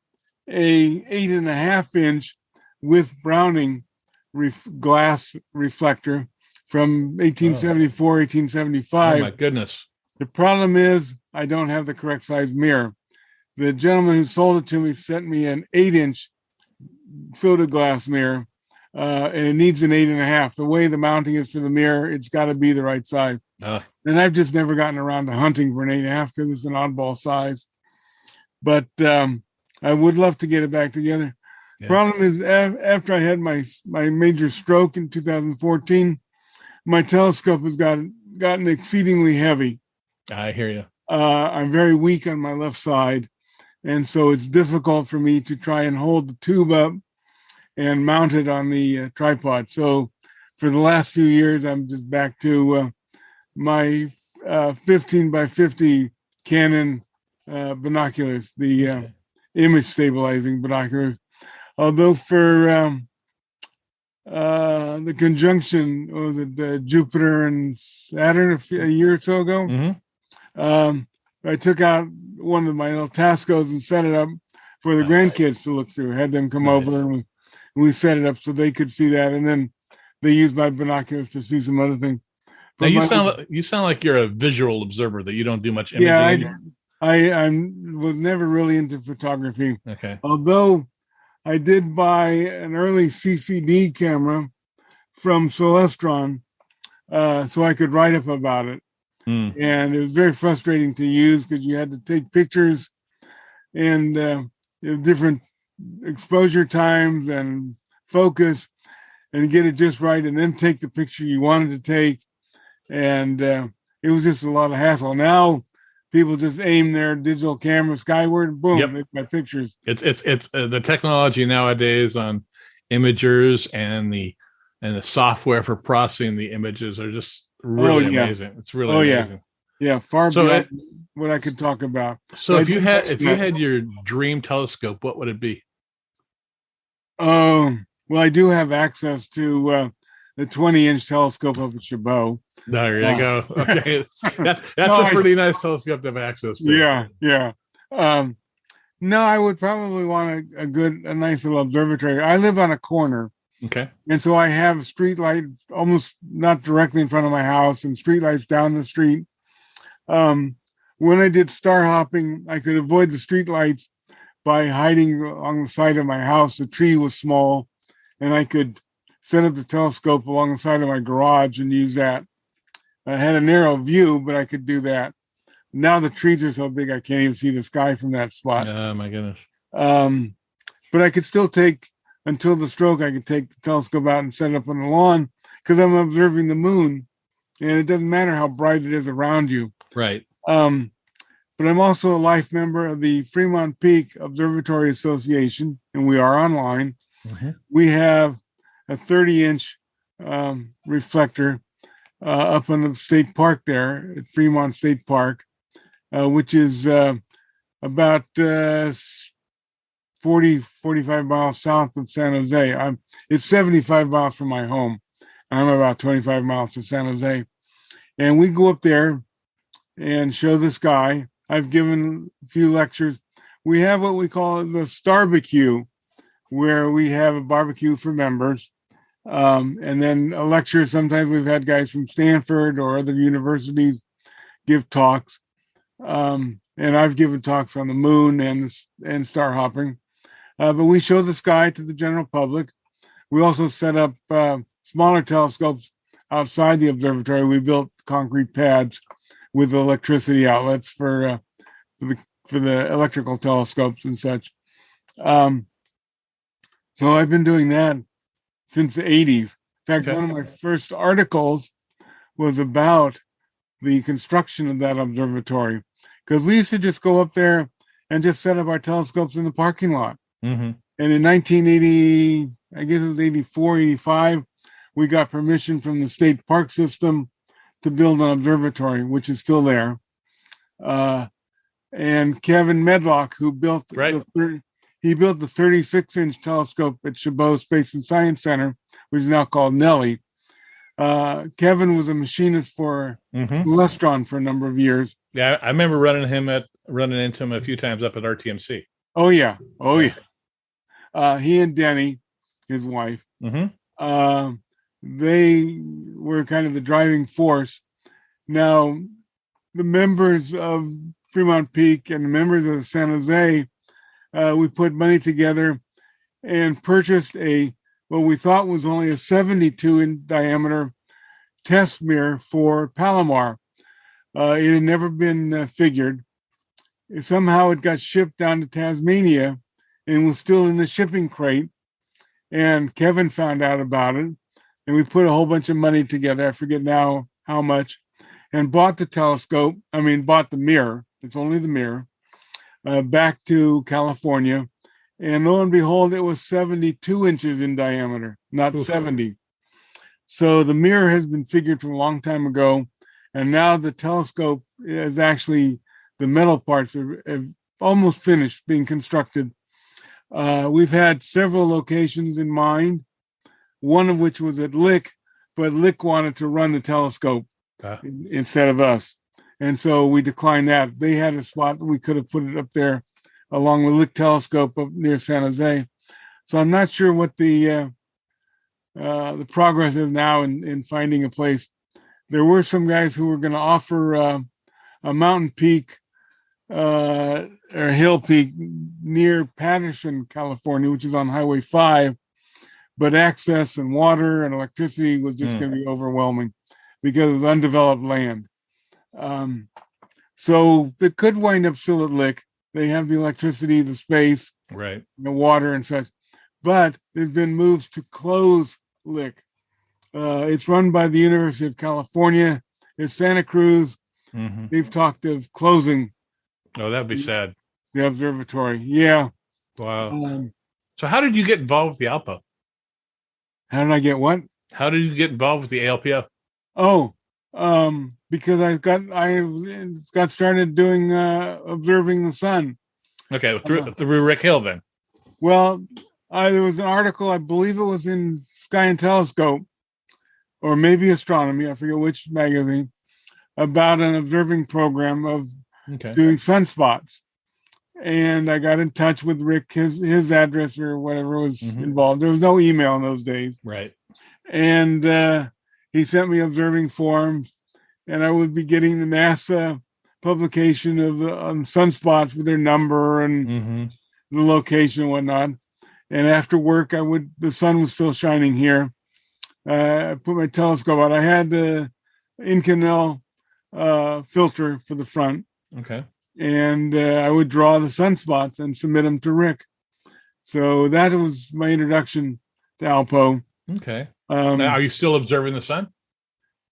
a 8.5-inch with Browning glass reflector from 1874, 1875. Oh my goodness. The problem is I don't have the correct size mirror. The gentleman who sold it to me sent me an 8-inch soda glass mirror, and it needs an 8.5. The way the mounting is for the mirror, it's got to be the right size. And I've just never gotten around to hunting for an 8.5 because it's an oddball size. But I would love to get it back together. Yeah. Problem is, after I had my major stroke in 2014, my telescope has gotten exceedingly heavy. I hear you. I'm very weak on my left side, and so it's difficult for me to try and hold the tube up and mount it on the tripod. So for the last few years, I'm just back to my 15 by 50 Canon binoculars, the image stabilizing binoculars. Although for the conjunction of the Jupiter and Saturn a year or so ago, I took out one of my little Tascos and set it up for the grandkids to look through. Had them come over and we set it up so they could see that, and then they used my binoculars to see some other things. But now you sound like you're a visual observer, that you don't do much imaging. Yeah, I was never really into photography. Okay. Although I did buy an early CCD camera from Celestron, so I could write up about it. And it was very frustrating to use because you had to take pictures and different exposure times and focus and get it just right, and then take the picture you wanted to take. And it was just a lot of hassle. Now people just aim their digital camera skyward, boom, make my pictures. It's the technology nowadays on imagers and the software for processing the images are just really amazing. It's really amazing. Yeah, far beyond what I could talk about. So if you had your dream telescope, what would it be? Well, I do have access to the 20-inch telescope up at Chabot. There you go. Okay, that's a pretty nice telescope to have access to. Yeah. No, I would probably want a nice little observatory. I live on a corner. Okay. And so I have street lights almost not directly in front of my house and street lights down the street. When I did star hopping, I could avoid the street lights by hiding along the side of my house. The tree was small, and I could set up the telescope along the side of my garage and use that. I had a narrow view, but I could do that. Now the trees are so big I can't even see the sky from that spot. Oh my goodness. But I could still until the stroke, I could take the telescope out and set it up on the lawn because I'm observing the moon, and it doesn't matter how bright it is around you. Right. But I'm also a life member of the Fremont Peak Observatory Association, and we are online. We have a 30-inch reflector up on the state park there at Fremont State Park, which is about 45 miles south of San Jose. It's 75 miles from my home. I'm about 25 miles to San Jose. And we go up there and show the sky. I've given a few lectures. We have what we call the Starbecue, where we have a barbecue for members. And then a lecture. Sometimes we've had guys from Stanford or other universities give talks. And I've given talks on the moon and star hopping. But we show the sky to the general public. We also set up smaller telescopes outside the observatory. We built concrete pads with electricity outlets for the electrical telescopes and such. So I've been doing that since the 80s. In fact, one of my first articles was about the construction of that observatory, because we used to just go up there and just set up our telescopes in the parking lot. And in 1980, I guess it was 84, 85, we got permission from the state park system to build an observatory, which is still there. And Kevin Medlock, who built the 36-inch telescope at Chabot Space and Science Center, which is now called Nellie. Kevin was a machinist for Lestron for a number of years. Yeah, I remember running into him a few times up at RTMC. Oh yeah. He and Denny, his wife, they were kind of the driving force. Now, the members of Fremont Peak and the members of San Jose, we put money together and purchased what we thought was only a 72 in diameter test mirror for Palomar. It had never been figured. Somehow it got shipped down to Tasmania and was still in the shipping crate. And Kevin found out about it. And we put a whole bunch of money together. I forget now how much. And bought the mirror. It's only the mirror. Back to California. And lo and behold, it was 72 inches in diameter, not 70. So the mirror has been figured from a long time ago. And now the telescope is actually, the metal parts have almost finished being constructed. We've had several locations in mind, one of which was at Lick, but Lick wanted to run the telescope instead of us. And so we declined that. They had a spot, we could have put it up there along with Lick Telescope up near San Jose. So I'm not sure what the progress is now in finding a place. There were some guys who were going to offer a mountain peak or hill peak near Patterson, California, which is on Highway 5, but access and water and electricity was just going to be overwhelming because it was undeveloped land. So it could wind up still at Lick. They have the electricity, the space, right, the water and such, but there's been moves to close Lick. It's run by the University of California. It's Santa Cruz. They've talked of closing. Oh, that'd be sad. The observatory. Yeah. Wow. So how did you get involved with the ALPO? How did I get what? How did you get involved with the ALPO? Oh, because I got started doing observing the sun. Okay, through Rick Hill then. Well, there was an article, I believe it was in Sky and Telescope, or maybe Astronomy, I forget which magazine, about an observing program of doing sunspots. And I got in touch with Rick, his address or whatever was involved. There was no email in those days. Right. And he sent me observing forms, and I would be getting the NASA publication of on sunspots with their number and the location and whatnot. And after work, the sun was still shining here. I put my telescope out. I had the Inconel filter for the front. Okay. And I would draw the sunspots and submit them to Rick. So that was my introduction to ALPO. Okay. Now, are you still observing the sun?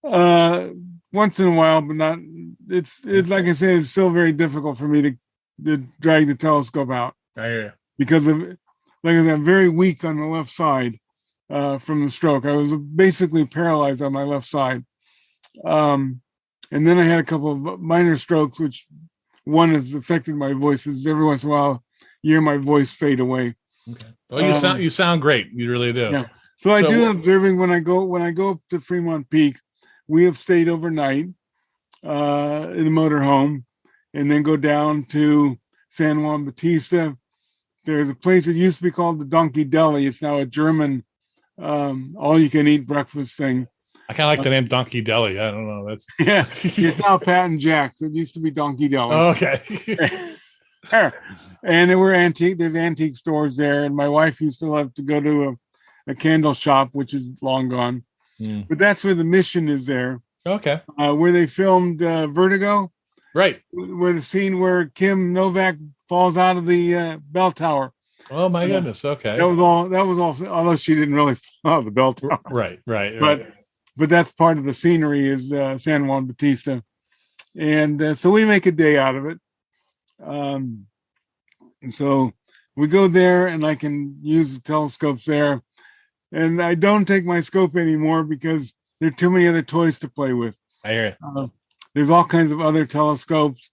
Once in a while, but not. It's like I said, it's still very difficult for me to drag the telescope out. I hear you. Because of, like I said, I'm very weak on the left side from the stroke. I was basically paralyzed on my left side. And then I had a couple of minor strokes, which one has affected my voice. Every once in a while, you hear my voice fade away. Okay. Well, you sound great. You really do. Yeah. So I do observing when I go up to Fremont Peak. We have stayed overnight in the motorhome, and then go down to San Juan Bautista. There's a place that used to be called the Donkey Deli. It's now a German all-you-can-eat breakfast thing. I kind of like the name Donkey Deli. I don't know. That's it's now Pat and Jack's. It used to be Donkey Deli. Oh, okay. And there were there's antique stores there, and my wife used to love to go to a candle shop, which is long gone. But that's where the mission is there. Okay. Where they filmed Vertigo. Right. Where the scene where Kim Novak falls out of the bell tower. Oh my goodness. Okay. That was all. Although she didn't really fall out of the bell tower. Right. But that's part of the scenery is San Juan Bautista. And so we make a day out of it. And so we go there, and I can use the telescopes there. And I don't take my scope anymore because there are too many other toys to play with. I hear it. There's all kinds of other telescopes.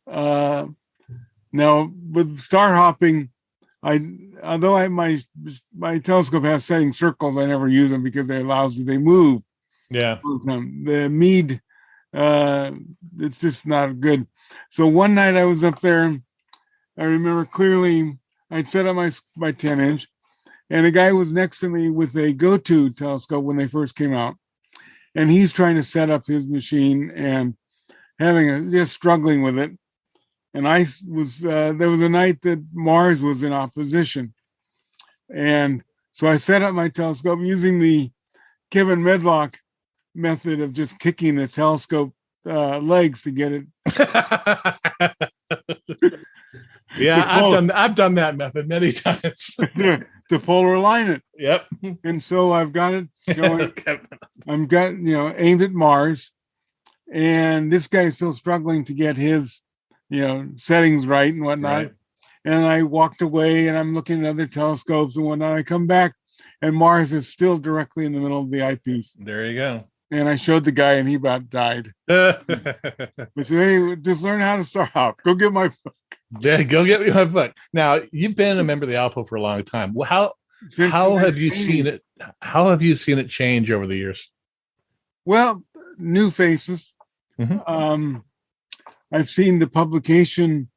Now, with star hopping, my telescope has setting circles, I never use them because they're lousy. They move. Yeah. The mead, it's just not good. So one night I was up there. I remember clearly I'd set up my 10-inch, and a guy was next to me with a go-to telescope when they first came out. And he's trying to set up his machine and just struggling with it. And I was, there was a night that Mars was in opposition. And so I set up my telescope using the Kevin Medlock method of just kicking the telescope legs to get it. Yeah, I've done that method many times. To polar align it. Yep. And so I've got it showing. I've got, aimed at Mars, and this guy's still struggling to get his, settings right and whatnot. Right. And I walked away, and I'm looking at other telescopes and whatnot. I come back, and Mars is still directly in the middle of the eyepiece. There you go. And I showed the guy, and he about died. But today, just learn how to start out. Go get my book. Yeah, go get me my book. Now, you've been a member of the ALPO for a long time. How have you seen it? How have you seen it change over the years? Well, new faces. Mm-hmm. I've seen the publication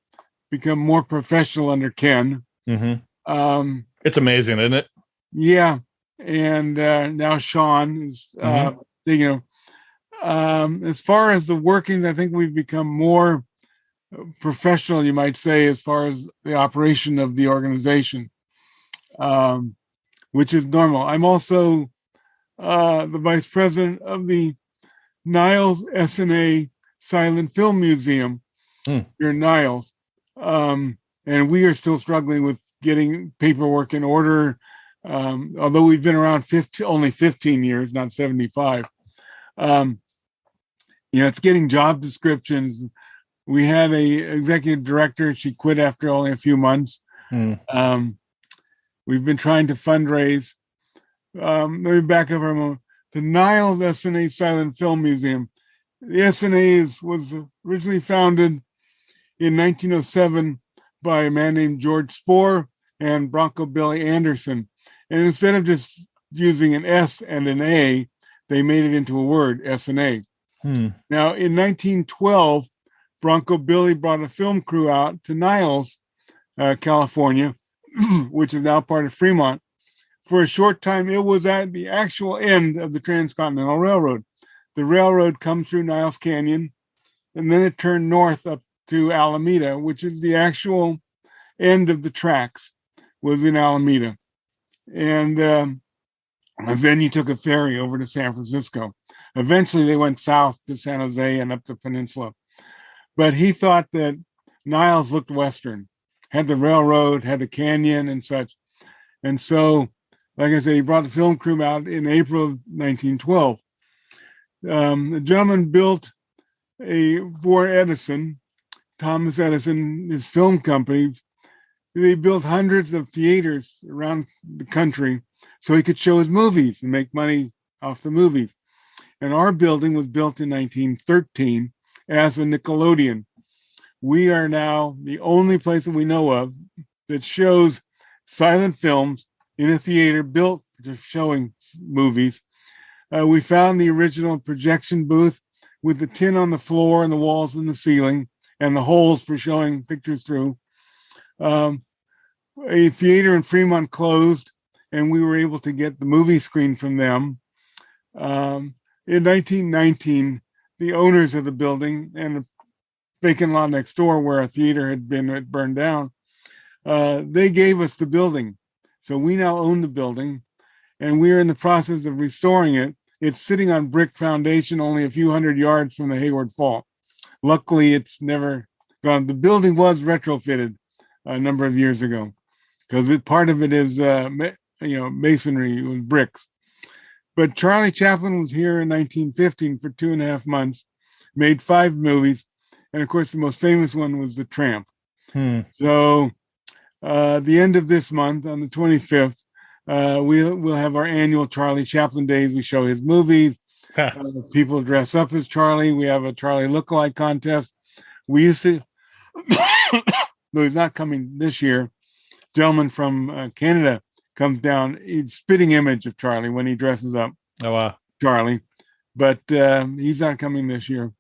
become more professional under Ken. Mm-hmm. It's amazing, isn't it? Yeah, and now Shawn is. As far as the workings, I think we've become more professional, you might say, as far as the operation of the organization, which is normal. I'm also the vice president of the Niles S&A Silent Film Museum here in Niles. And we are still struggling with getting paperwork in order, although we've been around only 15 years, not 75. It's getting job descriptions. We had a executive director. She quit after only a few months. We've been trying to fundraise. Let me back up for a moment. The Niles S&A Silent Film Museum. The S&A was originally founded in 1907 by a man named George Spohr and Bronco Billy Anderson. And instead of just using an S and an A, they made it into a word, S&A. Now, in 1912, Bronco Billy brought a film crew out to Niles, California, which is now part of Fremont. For a short time, it was at the actual end of the Transcontinental Railroad. The railroad comes through Niles Canyon, and then it turned north up to Alameda, which is the actual end of the tracks, was in Alameda. And then you took a ferry over to San Francisco. Eventually, they went south to San Jose and up the peninsula. But he thought that Niles looked Western, had the railroad, had the canyon and such. And so, like I said, he brought the film crew out in April of 1912. The gentleman built for Edison, Thomas Edison, his film company. They built hundreds of theaters around the country so he could show his movies and make money off the movies. And our building was built in 1913 as a Nickelodeon. We are now the only place that we know of that shows silent films in a theater built for showing movies. We found the original projection booth with the tin on the floor and the walls and the ceiling and the holes for showing pictures through. A theater in Fremont closed, and we were able to get the movie screen from them. In 1919, the owners of the building and the vacant lot next door where a theater had been burned down, they gave us the building. So we now own the building, and we're in the process of restoring it. It's sitting on brick foundation only a few hundred yards from the Hayward Fault. Luckily, it's never gone. The building was retrofitted a number of years ago because part of it is masonry with bricks. But Charlie Chaplin was here in 1915 for 2.5 months, made 5 movies, and of course the most famous one was The Tramp. So the end of this month, on the 25th, we'll have our annual Charlie Chaplin Days. We show his movies. People dress up as Charlie. We have a Charlie lookalike contest. We used to, though he's not coming this year, gentleman from Canada comes down, he's spitting image of Charlie when he dresses up. Oh, wow. Charlie. but he's not coming this year.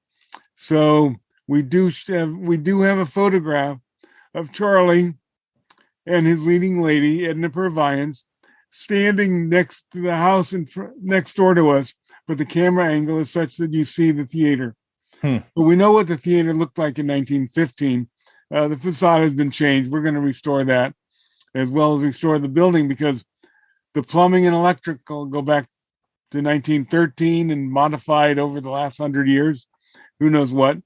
So we do have a photograph of Charlie and his leading lady, Edna Purviance, standing next to the house next door to us, but the camera angle is such that you see the theater. But we know what the theater looked like in 1915. The facade has been changed. We're going to restore that, as well as restore the building, because the plumbing and electrical go back to 1913 and modified over the last 100 years. Who knows what?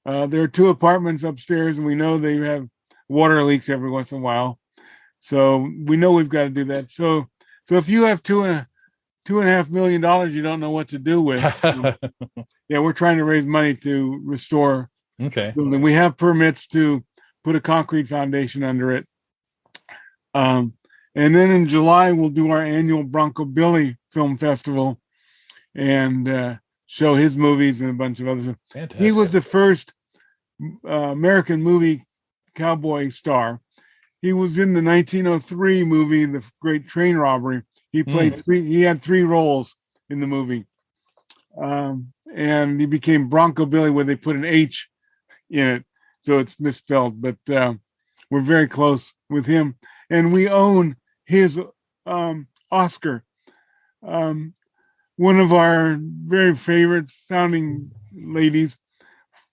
There are 2 apartments upstairs, and we know they have water leaks every once in a while. So we know we've got to do that. So if you have $2.5 million you don't know what to do with, yeah, we're trying to raise money to restore. Okay. We have permits to put a concrete foundation under it. And then in July, we'll do our annual Bronco Billy Film Festival and show his movies and a bunch of others. Fantastic. He was the first American movie cowboy star. He was in the 1903 movie, The Great Train Robbery. He played he had 3 roles in the movie. And he became Bronco Billy, where they put an H in it, so it's misspelled. But we're very close with him. And we own his Oscar. One of our very favorite founding ladies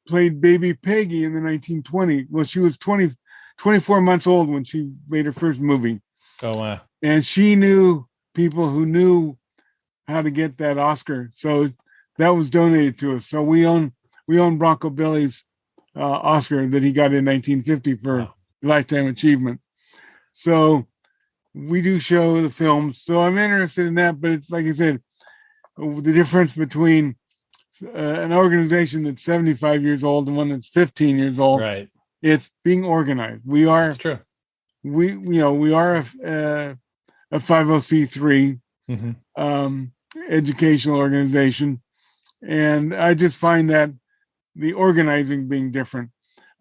played Baby Peggy in the 1920s. Well, she was 24 months old when she made her first movie. Oh, wow. And she knew people who knew how to get that Oscar. So that was donated to us. So we own Bronco Billy's Oscar that he got in 1950 for Lifetime Achievement. So we do show the films. So I'm interested in that, but it's like I said, the difference between an organization that's 75 years old and one that's 15 years old. Right. It's being organized. We are. That's true. We are a 50c3 educational organization, and I just find that the organizing being different.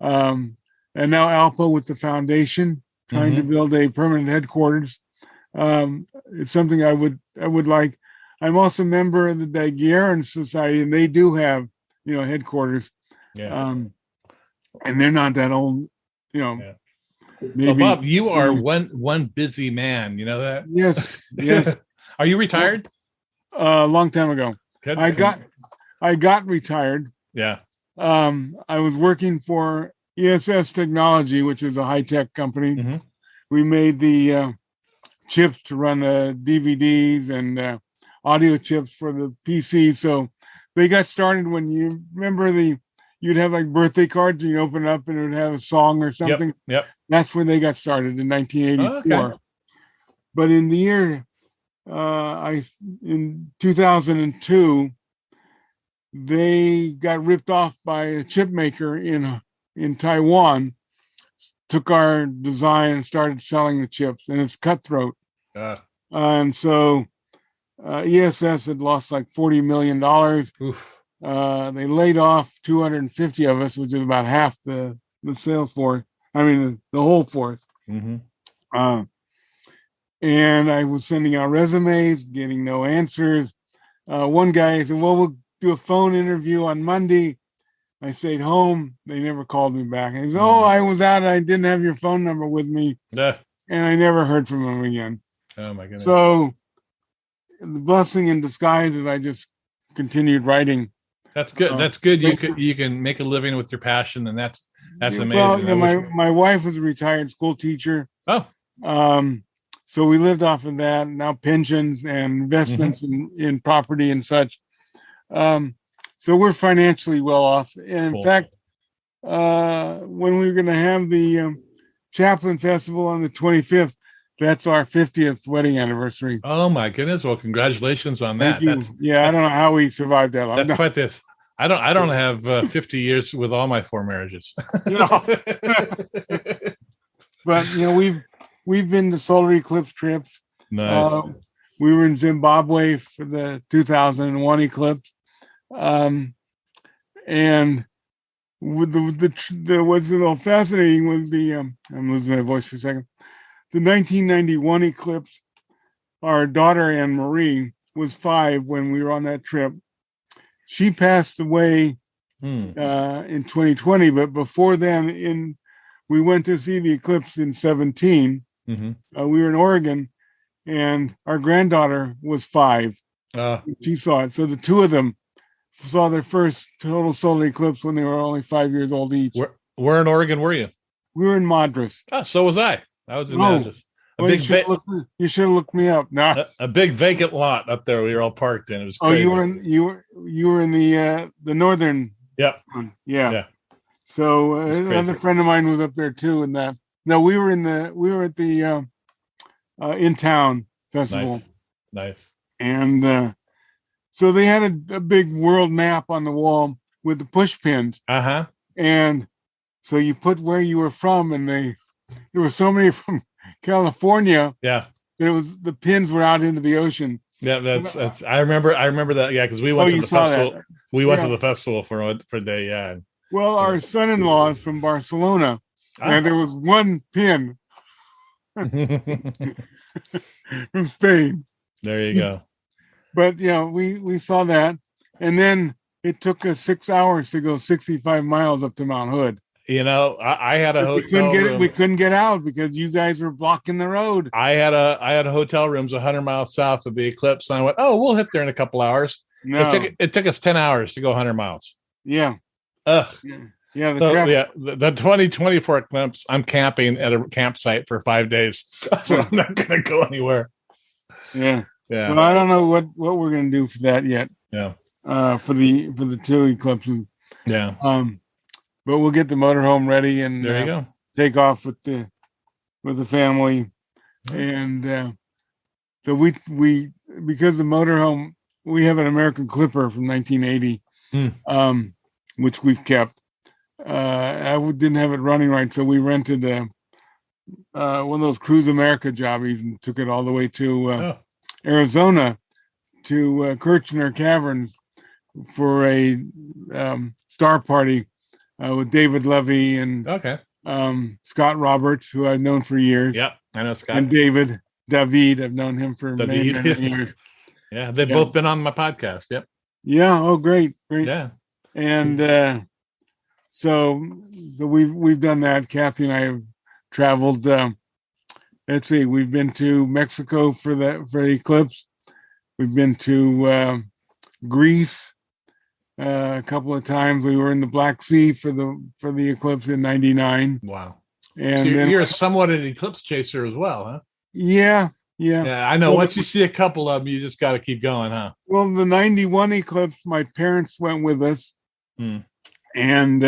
And now ALPO with the foundation, trying to build a permanent headquarters. It's something I would like. I'm also a member of the Daguerrean Society, and they do have, headquarters. Yeah. And they're not that old, Yeah. Maybe, well, Bob, you are one busy man. You know that? Yes. Are you retired? A long time ago. Good. I got retired. Yeah. I was working for ESS Technology, which is a high-tech company. We made the chips to run DVDs and audio chips for the PC. So they got started when you remember you'd have like birthday cards and you open it up and it would have a song or something. Yep. That's when they got started in 1984. Okay. But in the year, in 2002, they got ripped off by a chip maker in Taiwan, took our design and started selling the chips, and it's cutthroat. And so ESS had lost like $40 million. Oof. They laid off 250 of us, which is about half the sales force. I mean, the whole force. And I was sending out resumes, getting no answers. One guy said, well, we'll do a phone interview on Monday. I stayed home. They never called me back. I said, I was out. I didn't have your phone number with me. And I never heard from him again. Oh, my goodness. So the blessing in disguise is I just continued writing. That's good. That's good. You can make a living with your passion, and that's amazing. Well, my wife was a retired school teacher. Oh. So we lived off of that. Now pensions and investments in property and such. So we're financially well off. And in fact, when we were going to have the Chaplain Festival on the 25th, that's our 50th wedding anniversary. Oh my goodness! Well, congratulations on that. I don't know how we survived that long. That's quite this. I don't have 50 years with all my 4 marriages. But we've been to solar eclipse trips. Nice. We were in Zimbabwe for the 2001 eclipse, and with the what's fascinating was I'm losing my voice for a second. The 1991 eclipse. Our daughter Anne Marie was 5 when we were on that trip, she passed away Hmm. in 2020, but before then, we went to see the eclipse in 17. Mm-hmm. We were in Oregon, and our granddaughter was 5. She saw it. So the two of them saw their first total solar eclipse when they were only 5 years old each. Where in Oregon were you? We were in Madras. Oh, so was I. I was in Madras. You should have looked me up. No, a big vacant lot up there. We were all parked in. It was crazy. You were in the northern. Yep. One. Yeah. So another friend of mine was up there too. And that. No, we were at the in town festival. Nice. And so they had a big world map on the wall with the push pins. Uh-huh. And so you put where you were from, and there were so many from California. Yeah. That the pins were out into the ocean. Yeah, that's I remember that. Yeah, because we went to the festival. That. We went to the festival for a day. Yeah. Well, our son-in-law is from Barcelona, and there was one pin from Spain. There you go. But we saw that, and then it took us 6 hours to go 65 miles up to Mount Hood. I had a hotel room. We couldn't get out because you guys were blocking the road. I had a hotel rooms 100 miles south of the eclipse, and I went, "Oh, we'll hit there in a couple hours." No. It took us 10 hours to go 100 miles. Yeah. Ugh. Yeah. The 2024 eclipse, I'm camping at a campsite for 5 days, so I'm not going to go anywhere. Yeah. Yeah. Well, I don't know what we're going to do for that yet. Yeah. For the 2 eclipses. Yeah. But we'll get the motorhome ready and there you go. Take off with the family, and so we because the motorhome, we have an American Clipper from 1980, which we've kept. I didn't have it running right, so we rented one of those Cruise America jobbies and took it all the way to Arizona to Kirchner Caverns for a star party. With David Levy and Scott Roberts, who I've known for years. Yep, I know Scott. And David, I've known him for many years. Yeah, they've both been on my podcast. Yep. Yeah. Oh, great. Yeah. And so we've done that. Kathy and I have traveled. Let's see, we've been to Mexico for the eclipse. We've been to Greece. A couple of times. We were in the Black Sea for the eclipse in '99. Wow! And so you're somewhat an eclipse chaser as well, huh? Yeah. I know. Once you see a couple of them, you just got to keep going, huh? Well, the '91 eclipse, my parents went with us, and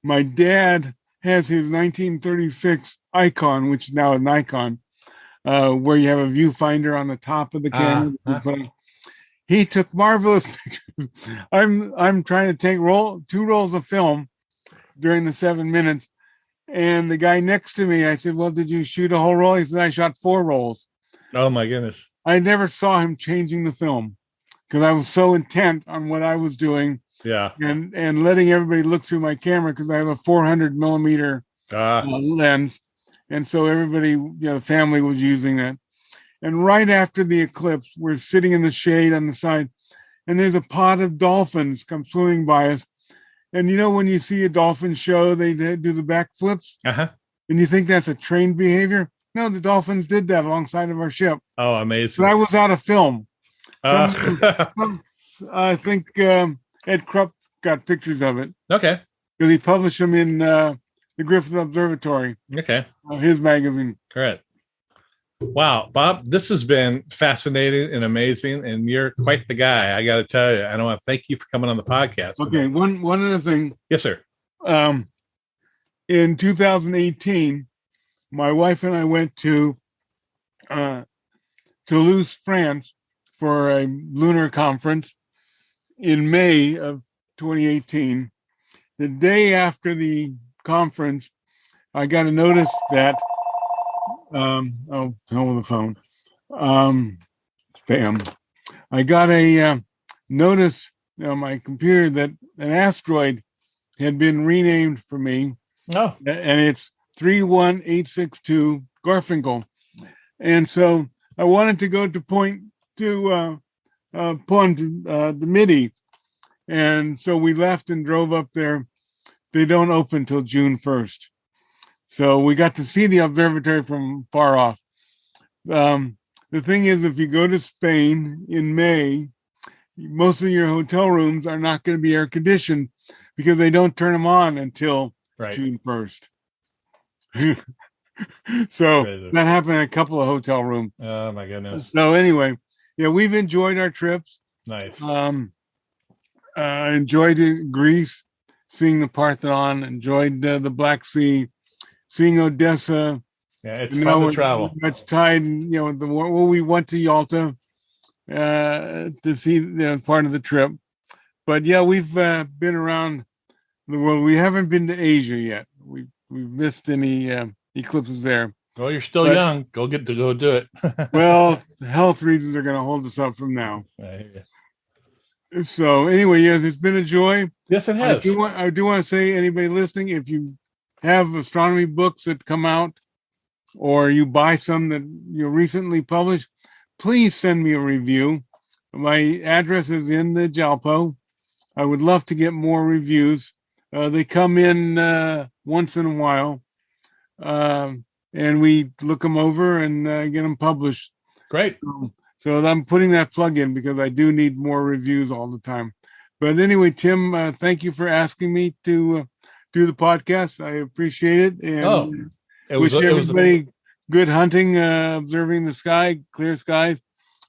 my dad has his 1936 Icon, which is now a Nikon, where you have a viewfinder on the top of the camera. He took marvelous pictures. I'm trying to take 2 rolls of film during the 7 minutes, and the guy next to me, I said, "Well, did you shoot a whole roll?" He said, "I shot 4 rolls." Oh my goodness! I never saw him changing the film because I was so intent on what I was doing. Yeah, and letting everybody look through my camera because I have a 400 millimeter lens, and so everybody, the family was using that. And right after the eclipse, we're sitting in the shade on the side, and there's a pod of dolphins come swimming by us. And when you see a dolphin show, they do the backflips, and you think that's a trained behavior. No, the dolphins did that alongside of our ship. Oh, amazing! But I was out of film. I think Ed Krupp got pictures of it. Okay, because he published them in the Griffith Observatory. Okay, his magazine. Correct. Wow, Bob, this has been fascinating and amazing, and you're quite the guy. I got to tell you, I want to thank you for coming on the podcast. Okay, one other thing. Yes, sir. In 2018, my wife and I went to Toulouse, France, for a lunar conference in May of 2018. The day after the conference, I got a notice that. Hell with the phone. Spam. I got a notice on my computer that an asteroid had been renamed for me. Oh. And it's 31862 Garfinkle. And so I wanted to go to point to the MIDI And so we left and drove up there. They don't open till June 1st. So we got to see the observatory from far off. The thing is, if you go to Spain in May, most of your hotel rooms are not going to be air conditioned because they don't turn them on until June 1st. So crazy. That happened in a couple of hotel rooms. Oh my goodness. So anyway, yeah, we've enjoyed our trips. Nice. Enjoyed Greece, seeing the Parthenon, enjoyed the Black Sea, seeing Odessa. Yeah, it's fun to travel. Much tied, we went to Yalta to see part of the trip. But yeah, we've been around the world. We haven't been to Asia yet. We've missed any eclipses there. Well, you're still young. Go do it. Well, health reasons are going to hold us up from now. So anyway, yes, it's been a joy. Yes, it has. I do want to say, anybody listening, if you have astronomy books that come out, or you buy some that you recently published, please send me a review. My address is in the ALPO. I would love to get more reviews. They come in once in a while, and we look them over and get them published. Great. So I'm putting that plug in because I do need more reviews all the time. But anyway, Tim, thank you for asking me to do the podcast. I appreciate it. And wish everybody good hunting, observing the sky, clear skies.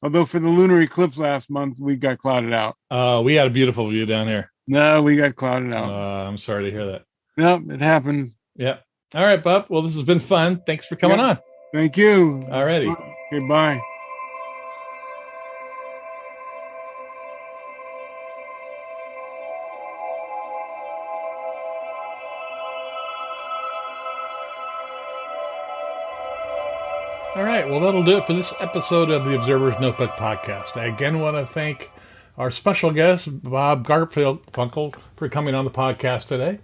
Although for the lunar eclipse last month, we got clouded out. We had a beautiful view down here. No, we got clouded out. I'm sorry to hear that. No, it happens. Yeah. All right, Bob. Well, this has been fun. Thanks for coming on. Thank you. All righty. Okay, bye. All right, well, that'll do it for this episode of the Observer's Notebook podcast. I again want to thank our special guest, Bob Garfinkle, for coming on the podcast today.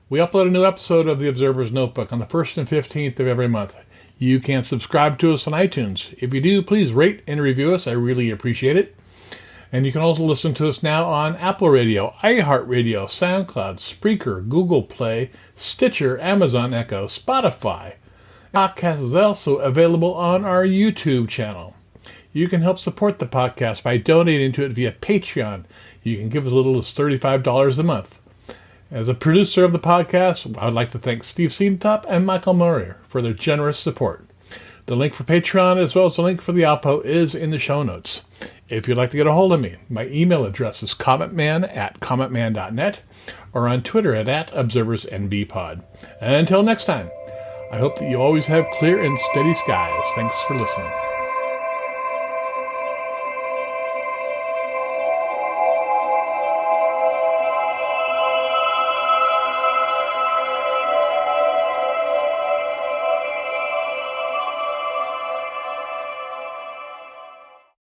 We upload a new episode of the Observer's Notebook on the 1st and 15th of every month. You can subscribe to us on iTunes. If you do, please rate and review us. I really appreciate it. And you can also listen to us now on Apple Radio, iHeartRadio, Soundcloud, Spreaker, Google Play, Stitcher, Amazon Echo, Spotify. Podcast is also available on our YouTube channel. You can help support the podcast by donating to it via Patreon. You can give as little as $35 a month. As a producer of the podcast, I would like to thank Steve Siedentop and Michael Moyer for their generous support. The link for Patreon as well as the link for the ALPO is in the show notes. If you'd like to get a hold of me, my email address is commentman@commentman.net or on Twitter at ObserversNBpod. Until next time, I hope that you always have clear and steady skies. Thanks for listening.